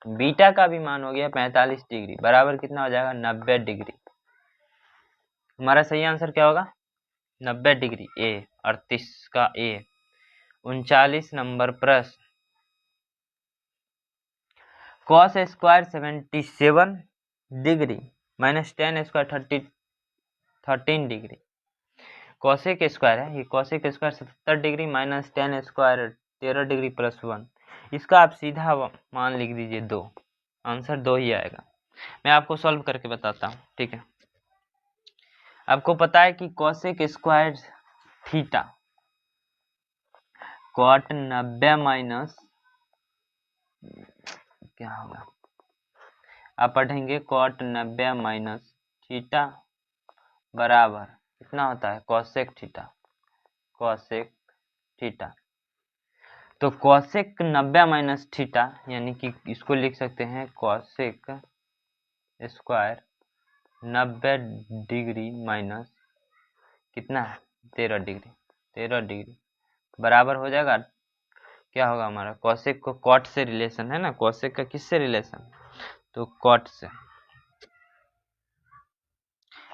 बीटा का भी मान हो गया 45 डिग्री, बराबर कितना हो जाएगा 90 डिग्री। हमारा सही आंसर क्या होगा 90 डिग्री, ए 38 का ए। 39 नंबर प्रश्न, cos square 77 degree minus ten square 13 degree, cosec square है, ये cosec square 77 degree minus ten square 13 degree plus 1, इसका आप सीधा मान लिख दीजिए 2, आंसर 2 ही आएगा। मैं आपको सॉल्व करके बताता हूँ, ठीक है। आपको पता है कि cosec square theta cot 90 minus क्या होगा, आप पढ़ेंगे कॉट 90 माइनस थीटा बराबर कितना होता है कॉसेक थीटा। तो कॉसेक 90 माइनस थीटा, यानी कि इसको लिख सकते हैं कॉसेक स्क्वायर 90 डिग्री माइनस कितना है 13 डिग्री बराबर हो जाएगा, क्या होगा हमारा, कॉसेक को कॉट से रिलेशन है ना, कॉसेक का किससे रिलेशन, तो कॉट से,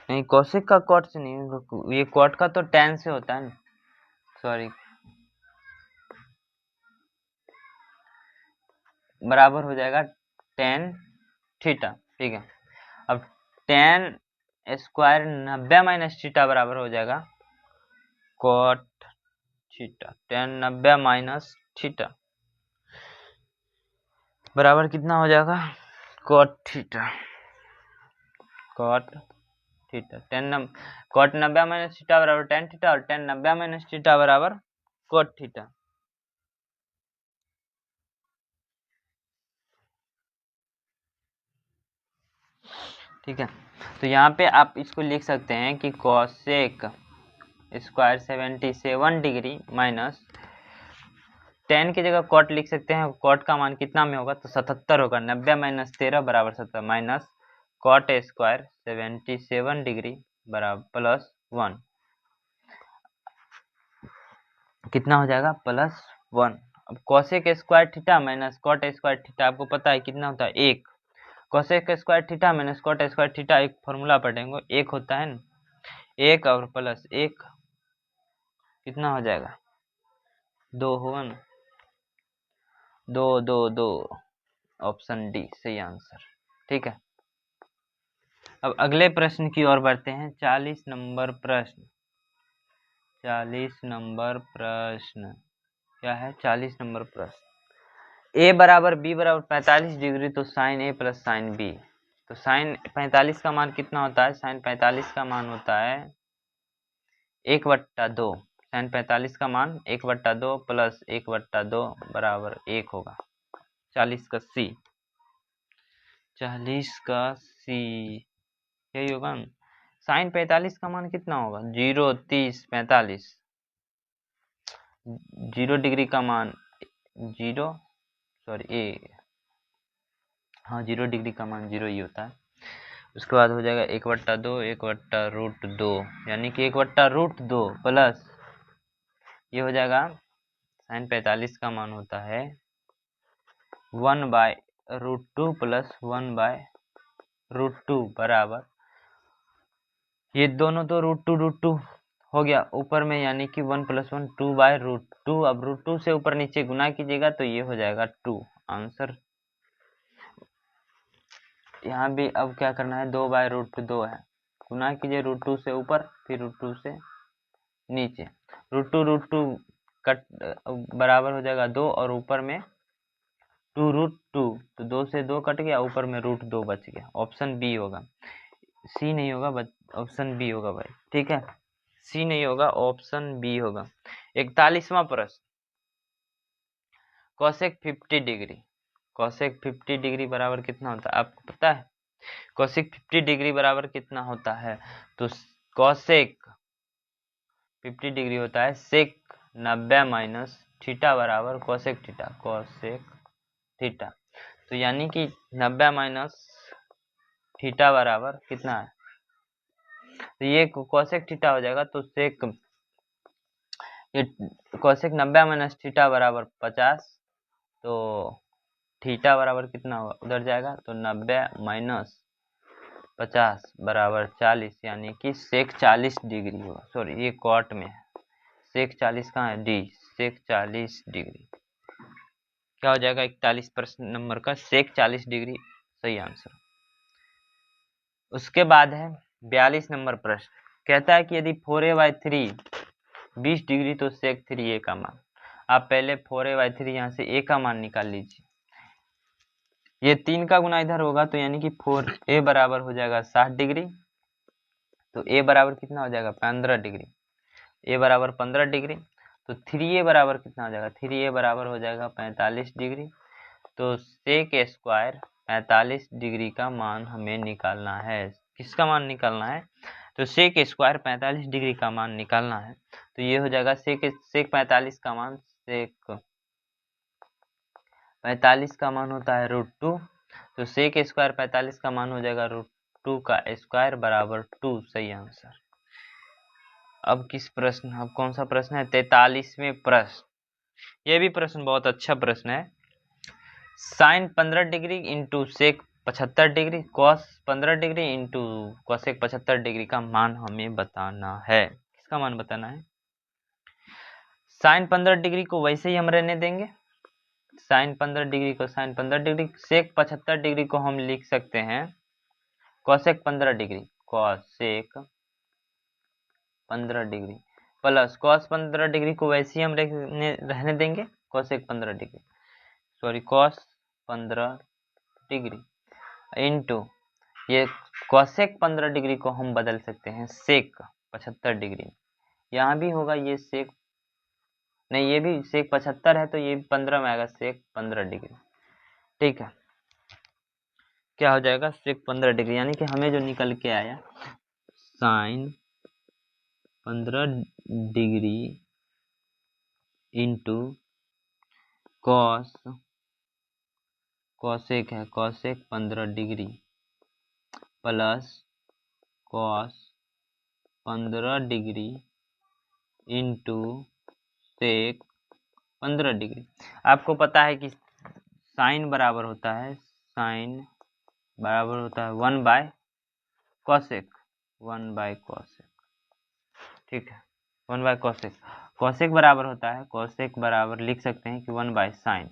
नहीं कॉसेक का कॉट से नहीं, ये कॉट का तो टैन से होता है ना, सॉरी, बराबर हो जाएगा टेन थीटा, ठीक है। अब टेन स्क्वायर 90 माइनस थीटा बराबर हो जाएगा cot theta, tan 90 minus theta बराबर कितना हो जाएगा cot theta cot 90 minus theta बराबर टेन थीटा, और टेन 90 माइनस थीटा बराबर कॉट थीटा। ठीक है, तो यहाँ पे आप इसको लिख सकते हैं कि कॉसेक स्क्वायर 77 डिग्री माइनस 10 की जगह कॉट लिख सकते हैं, कॉट का मान कितना में होगा तो 77 होगा, 90 माइनस 13 बराबर 70 माइनस कॉट स्क्वायर 77 डिग्री बराबर प्लस 1 कितना हो जाएगा +1। अब cosec square theta minus cot square theta आपको पता है कितना होता है 1, cosec square theta minus cot square theta एक फॉर्मूला पढ़ेंगे, 1 होता है ना, 1 और प्लस 1 कितना हो जाएगा 2 होगा ना, 2 ऑप्शन डी सही आंसर, ठीक है। अब अगले प्रश्न की ओर बढ़ते हैं। 40 नंबर प्रश्न। 40 नंबर प्रश्न क्या है? 40 नंबर प्रश्न। ए बराबर बी बराबर 45 डिग्री तो साइन ए प्लस साइन बी। तो साइन 45 का मान कितना होता है? साइन 45 का मान होता है 1/2। साइन 45 का मान 1/2 प्लस 1/2 बराबर 1 होगा। 40 का सी। 40 का सी यही होगा। साइन 45 का मान कितना होगा? 0, 30, 45। 0 डिग्री का मान 0, सॉरी ए, हाँ 0 डिग्री का मान 0 ही होता है। उसके बाद हो जाएगा 1/2 1/√2, यानी कि 1/√2 प्लस ये हो जाएगा। साइन 45 का मान होता है 1/√2 प्लस 1/√2 बराबर, ये दोनों तो √2 हो गया ऊपर में, यानी कि 1 + 1 2/√2। अब √2 से ऊपर नीचे गुना कीजिएगा तो ये हो जाएगा 2 आंसर। यहाँ भी अब क्या करना है? 2/√2 है, गुना कीजिए √2 से ऊपर फिर √2 से नीचे। √2 कट बराबर हो जाएगा 2 और ऊपर में 2√2, तो 2 से 2 कट गया, ऊपर में √2 बच गया। ऑप्शन बी होगा, सी नहीं होगा, ऑप्शन बी होगा भाई। ठीक है, सी नहीं होगा, ऑप्शन बी होगा। 41वां प्रश्न। Cosec 50 degree. कोसेक 50 डिग्री बराबर कितना होता है आपको पता है? कोसेक 50 डिग्री बराबर कितना होता है? तो कोसेक 50 डिग्री होता है सेक 90 माइनस थीटा बराबर कोसेक थीटा। कोसेक थीटा, तो यानी कि 90 माइनस थीटा बराबर कितना है? तो ये कोसेक थीटा हो जाएगा। तो सेक ये कोसेक 90 माइनस थीटा बराबर 50, तो थीटा बराबर कितना होगा? उधर जाएगा तो 90 माइनस 50 बराबर 40, यानी कि सेक 40 डिग्री होगा। सॉरी ये कॉट में है, सेक 40 कहाँ है? डी, सेक 40 डिग्री क्या हो जाएगा? 41 प्रश्न नंबर का सेक 40 डिग्री सही आंसर। उसके बाद है 42 नंबर प्रश्न। कहता है कि यदि 4a/3 20 डिग्री तो सेक 3a का मान। आप पहले 4a/3 यहाँ से a का मान निकाल लीजिए। ये 3 का गुना इधर होगा तो यानी कि 4a बराबर हो जाएगा 60 डिग्री। तो a बराबर कितना हो जाएगा? 15 डिग्री। a बराबर 15 डिग्री, तो 3a बराबर कितना हो जाएगा? 3a बराबर हो जाएगा 45 डिग्री। तो सेक स्क्वायर 45 डिग्री का मान हमें निकालना है। किसका मान निकालना है? तो सेक स्क्वायर 45 डिग्री का मान निकालना है। तो ये हो जाएगा सेक 45 का मान, सेक 45 का मान होता है √2, तो सेक स्क्वायर 45 का मान हो जाएगा √2 का स्क्वायर बराबर 2 सही आंसर। अब किस प्रश्न, अब कौन सा प्रश्न है? 43वें प्रश्न। ये भी प्रश्न बहुत अच्छा प्रश्न है। Sine 15 degree into sec 75 degree cos 15 degree into cosec 75 degree का मान हमें बताना है। किसका मान बताना है? साइन 15 डिग्री को वैसे ही हम रहने देंगे, साइन 15 डिग्री को साइन 15 डिग्री, सेक 75 डिग्री को हम लिख सकते हैं cosec 15 degree, cosec 15 degree plus cos 15 degree को वैसे ही हम रहने देंगे cosec 15 degree, sorry cos 15 degree into ये कॉसेक 15 डिग्री को हम बदल सकते हैं सेक 75 डिग्री। यहाँ भी होगा ये सेक, नहीं ये भी सेक 75 है तो ये 15 में आएगा सेक 15 डिग्री। ठीक है, क्या हो जाएगा? सेक 15 डिग्री, यानी कि हमें जो निकल के आया sine 15 degree into cos, cosec है cosec 15 degree plus cos 15 degree into sec 15 degree. आपको पता है कि साइन बराबर होता है, साइन बराबर होता है 1/कॉसेक, 1/कॉसेक। ठीक है, 1/कॉसेक। कॉसेक बराबर होता है, कॉसेक बराबर लिख सकते हैं कि 1/साइन।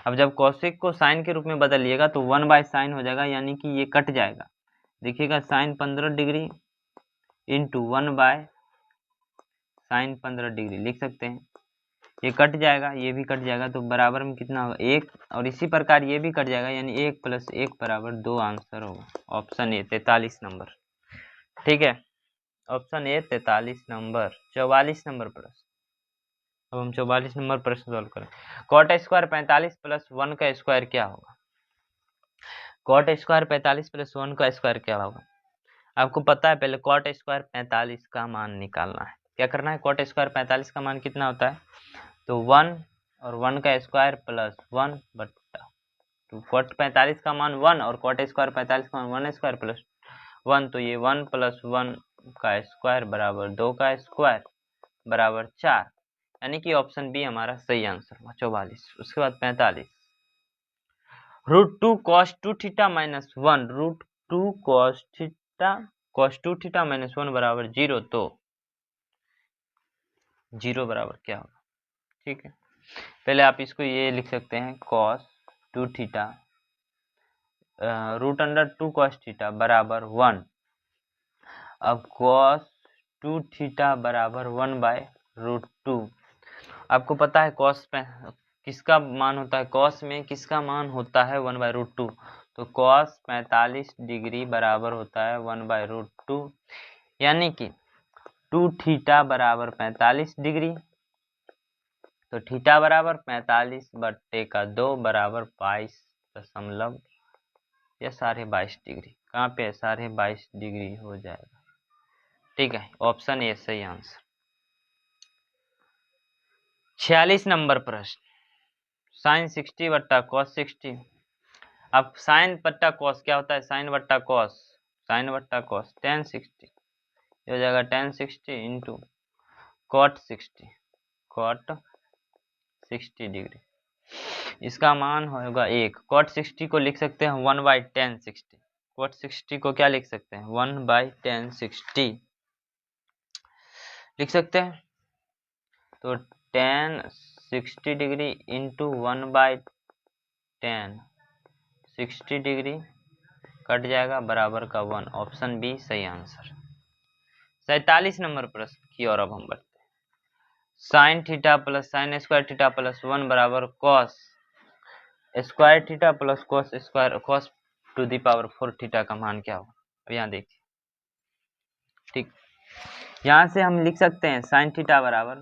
अब जब कॉसेक को साइन के रूप में बदलिएगा तो 1/साइन हो जाएगा, यानी कि ये कट जाएगा, देखिएगा sign 15 degree into 1/sin 15 degree लिख सकते हैं। ये कट जाएगा, ये भी कट जाएगा, तो बराबर में कितना होगा 1, और इसी प्रकार ये भी कट जाएगा, यानी 1 + 1 बराबर 2 आंसर होगा ऑप्शन ए 43 नंबर। ठीक है, ऑप्शन ए 43 नंबर। 44 नंबर प्रश्न, अब हम 44 नंबर प्रश्न सॉल्व करें। कॉट स्क्वायर 45 + 1 का स्क्वायर क्या होगा? कॉट स्क्वायर 45 + 1 का स्क्वायर क्या होगा? आपको पता है, पहले कॉट स्क्वायर 45 का मान निकालना है। क्या करना है? कॉट स्क्वायर 45 का मान कितना होता है? तो 1 और 1 का स्क्वायर प्लस 1/2। कॉट 45 का मान 1 और कॉट स्क्वायर 45 का मान 1 स्क्वायर प्लस 1, तो ये 1 + 1 का स्क्वायर बराबर 2 का स्क्वायर बराबर 4, यानी कि ऑप्शन बी हमारा सही आंसर हुआ 44। उसके बाद 45, √2 cos 2 theta minus 1, √2 cos 2 theta minus 1 बराबर 0, तो 0 बराबर क्या होगा? ठीक है, पहले आप इसको ये लिख सकते हैं cos 2 थीटा √2 cos थीटा बराबर 1। अब cos 2 थीटा बराबर 1/√2। आपको पता है cos पे किसका मान होता है? cos में किसका मान होता है? 1/√2। तो cos 45 डिग्री बराबर होता है 1/√2, यानी कि 2 थीटा बराबर 45 डिग्री, तो थीटा बराबर 45/2 बराबर 22 या 22.5 डिग्री। कहाँ पे? 22.5 डिग्री हो जाएगा। ठीक है, ऑप्शन ए सही आंसर। 46 नंबर प्रश्न, साइन 60 बट्टा कॉस 60। अब साइन बट्टा कॉस क्या होता है? साइन बट्टा कॉस tan 60 हो जाएगा tan 60 इंटू कॉट 60 डिग्री। इसका मान होगा 1। कॉट 60 को लिख सकते हैं 1/tan 60। कॉट 60 को क्या लिख सकते हैं? 1/tan 60 लिख सकते हैं। तो tan 60 degree into 1/tan 60 degree cut जाएगा बराबर का 1, ऑप्शन बी सही आंसर। 47 नंबर प्रश्न की ओर अब हम बढ़ते हैं। Sine theta plus sine square theta plus 1 बराबर cos square theta plus cos square cos to the power 4 theta का मान क्या होगा? अब यहाँ देखिए, ठीक, यहाँ से हम लिख सकते हैं साइन थीटा बराबर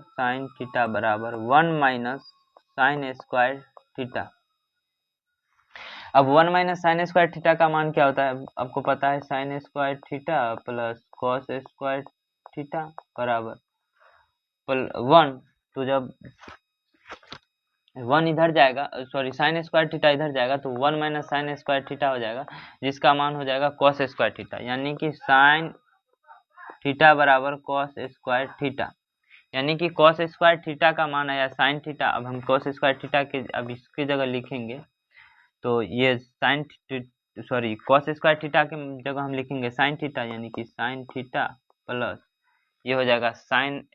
1 माइनस साइन स्क्वायर थीटा। अब 1 माइनस साइन स्क्वायर थीटा का मान क्या होता है? आपको पता है sign square theta plus cos square theta बराबर 1। तो जब 1 इधर जाएगा, सॉरी साइन स्क्वायर थीटा इधर जाएगा, तो 1 माइनस साइन स्क्वायर थीटा हो जाएगा, जिसका मान हो जाएगा कॉस स्क्वायर थीटा, यानी कि साइन थीटा बराबर कॉस स्क्वायर थीटा, यानी कि कॉस स्क्वायर थीटा का मान आया साइन थीटा। अब हम कॉस स्क्वायर थीटा के अब इसकी जगह लिखेंगे, तो ये कॉस स्क्वायर थीटा के जगह हम लिखेंगे साइन थीटा, यानी कि साइन थीटा प्लस ये हो जाएगा साइन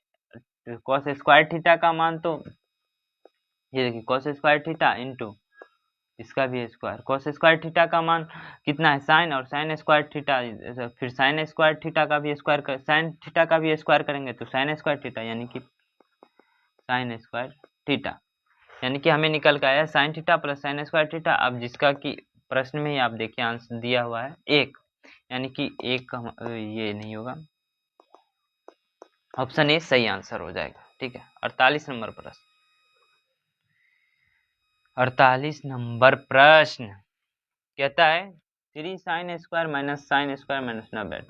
कॉस स्क्वायर थीटा का मान, तो ये देखिए कॉस स्क्वायर थीटा इंटू इसका भी स्क्वायर। कॉस स्क्वायर थीटा का मान कितना है? साइन, और साइन स्क्वायर थीटा, फिर साइन स्क्वायर थीटा का भी स्क्वायर कर, साइन थीटा का भी स्क्वायर करेंगे तो साइन स्क्वायर थीटा, यानी कि साइन स्क्वायर थीटा, यानी कि हमें निकल के आया sign theta plus sine square theta. अब जिसका कि प्रश्न में ही आप देखिए आंसर दिया हुआ है 1, यानी कि 1 ये नहीं होगा, ऑप्शन ए सही आंसर हो जाएगा। ठीक है, 48 नंबर प्रश्न, 48 नंबर प्रश्न कहता है 3 sine square minus sine square minus 90,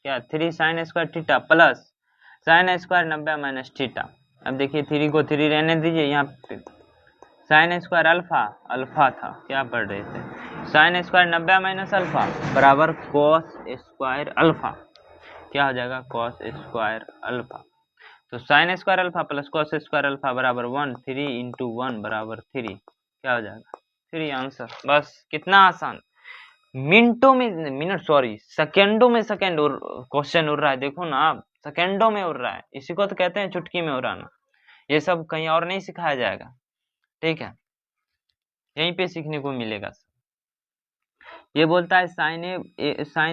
क्या 3 sign square theta plus sine square 90 minus theta. अब देखिए 3 को 3 रहने दीजिए, यहाँ पे साइन स्क्वायर अल्फा था, क्या पढ़ रहे थे? साइन स्क्वायर 90 माइनस अल्फा बराबर कॉस स्क्वायर अल्फा, क्या हो जाएगा? Cos square alpha. तो sine square alpha plus cos square alpha बराबर 1, 3 इंटू 1 बराबर 3, क्या हो जाएगा? 3 आंसर। बस कितना आसान, सेकेंडों में सेकेंड क्वेश्चन उड़ रहा है। देखो ना आप, सेकेंडों में उड़ रहा है, इसी को तो कहते हैं चुटकी में उड़ाना। ये सब कहीं और नहीं सिखाया जाएगा, ठीक है, यहीं पे सीखने को मिलेगा। ये बोलता है साइन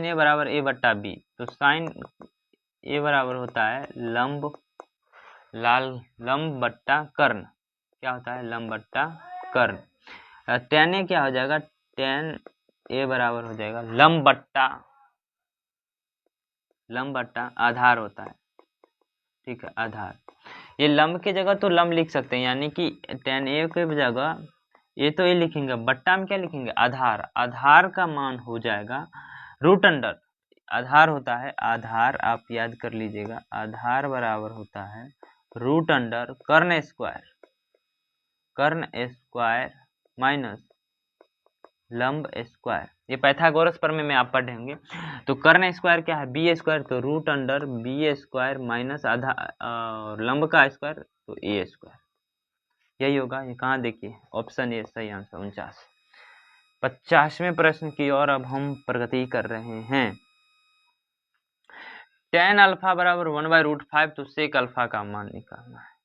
ए बराबर ए बट्टा बी, तो साइन ए बराबर होता है लंब बट्टा कर्ण। क्या होता है? लंब बट्टा कर्ण। टेन ए क्या हो जाएगा? टेन ए बराबर हो जाएगा लंब बट्टा आधार होता है। ठीक है, आधार। ये लंब की जगह तो लंब लिख सकते हैं, यानी कि टेन ए की जगह ये तो ये लिखेंगे, बट्टा में क्या लिखेंगे? आधार। आधार का मान हो जाएगा रूट अंडर, आधार होता है, आधार आप याद कर लीजिएगा, आधार बराबर होता है रूट अंडर कर्ण स्क्वायर माइनस लंब स्क्वायर। ये पाइथागोरस प्रमेय में आप पढ़ेंगे। तो कर्ण स्क्वायर क्या है? बी स्क्वायर, तो root under B square minus आधा लंब का स्क्वायर, तो ए स्क्वायर। यही होगा। ये कहाँ देखिए, ऑप्शन ए सही आंसर 49। 50वें प्रश्न की ओर अब हम प्रगति कर रहे हैं। tan अल्फा बराबर 1/√5, तो सेक अल्फा का मान निकालना है।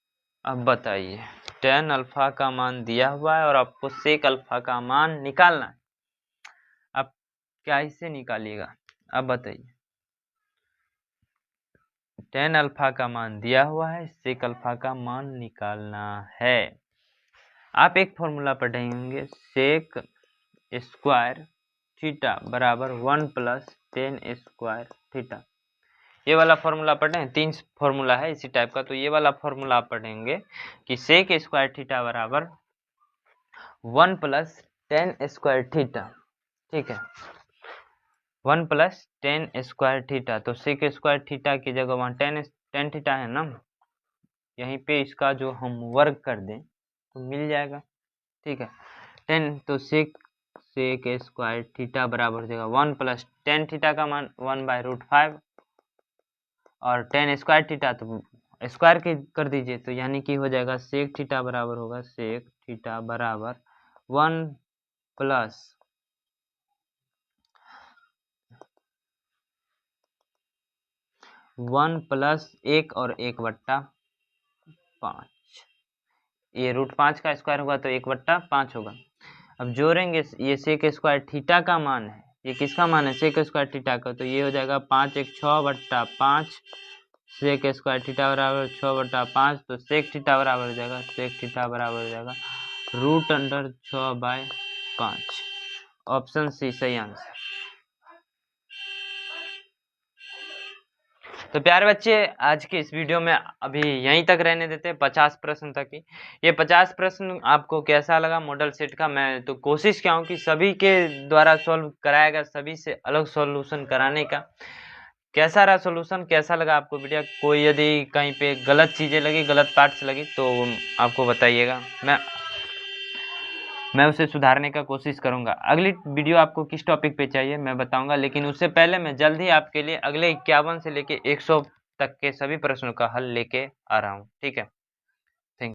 अब बताइए, tan अल्फा का मान दिया हुआ है और आपको सेक अल्फा का मान निकालना है। अब कैसे निकालिएगा? अब बताइए, tan अल्फा का मान दिया हुआ है, सेक अल्फा का मान निकालना है। आप एक फॉर्मूला पढ़े होंगे, सेक स्क्वायर थीटा बराबर 1 + tan स्क्वायर थीटा। ये वाला फॉर्मूला पढ़े हैं, 3 फॉर्मूला है इसी टाइप का। तो ये वाला फॉर्मूला आप पढ़ेंगे कि सेक स्क्वायर थीटा बराबर 1 + tan स्क्वायर थीटा। ठीक है, 1 + tan स्क्वायर थीटा। तो सेक स्क्वायर थीटा की जगह वहाँ tan थीटा है ना, यहीं पे इसका जो हम वर्ग कर दें तो मिल जाएगा। ठीक है, तो सेक स्क्वायर थीटा बराबर हो जाएगा 1 + tan थीटा का मान 1/√5 और tan स्क्वायर थीटा तो स्क्वायर के कर दीजिए, तो यानी कि हो जाएगा सेक थीटा बराबर होगा 1 + 1 + 1 और 1/5। ये √5 का स्क्वायर होगा तो 1/5 होगा। अब जोड़ेंगे, ये सेक स्क्वायर थीटा का मान है, ये किसका मान है? सेक स्क्वायर थीटा का। तो ये हो जाएगा 5 × 6/5, सेक स्क्वायर थीटा बराबर 6/5। तो सेक थीटा बराबर हो जाएगा √6/5। ऑप्शन सी सही आंसर। तो प्यारे बच्चे, आज के इस वीडियो में अभी यहीं तक रहने देते हैं, 50 प्रश्न तक ही। ये 50 प्रश्न आपको कैसा लगा मॉडल सेट का? मैं तो कोशिश किया हूँ कि सभी के द्वारा सॉल्व कराया गया, सभी से अलग सॉल्यूशन कराने का। कैसा रहा सॉल्यूशन, कैसा लगा आपको वीडियो? कोई यदि कहीं पे गलत चीज़ें लगी, गलत पार्ट्स लगी तो आपको बताइएगा, मैं उसे सुधारने का कोशिश करूंगा। अगली वीडियो आपको किस टॉपिक पे चाहिए मैं बताऊंगा, लेकिन उससे पहले मैं जल्द ही आपके लिए अगले 51 से लेके 100 तक के सभी प्रश्नों का हल लेके आ रहा हूँ। ठीक है।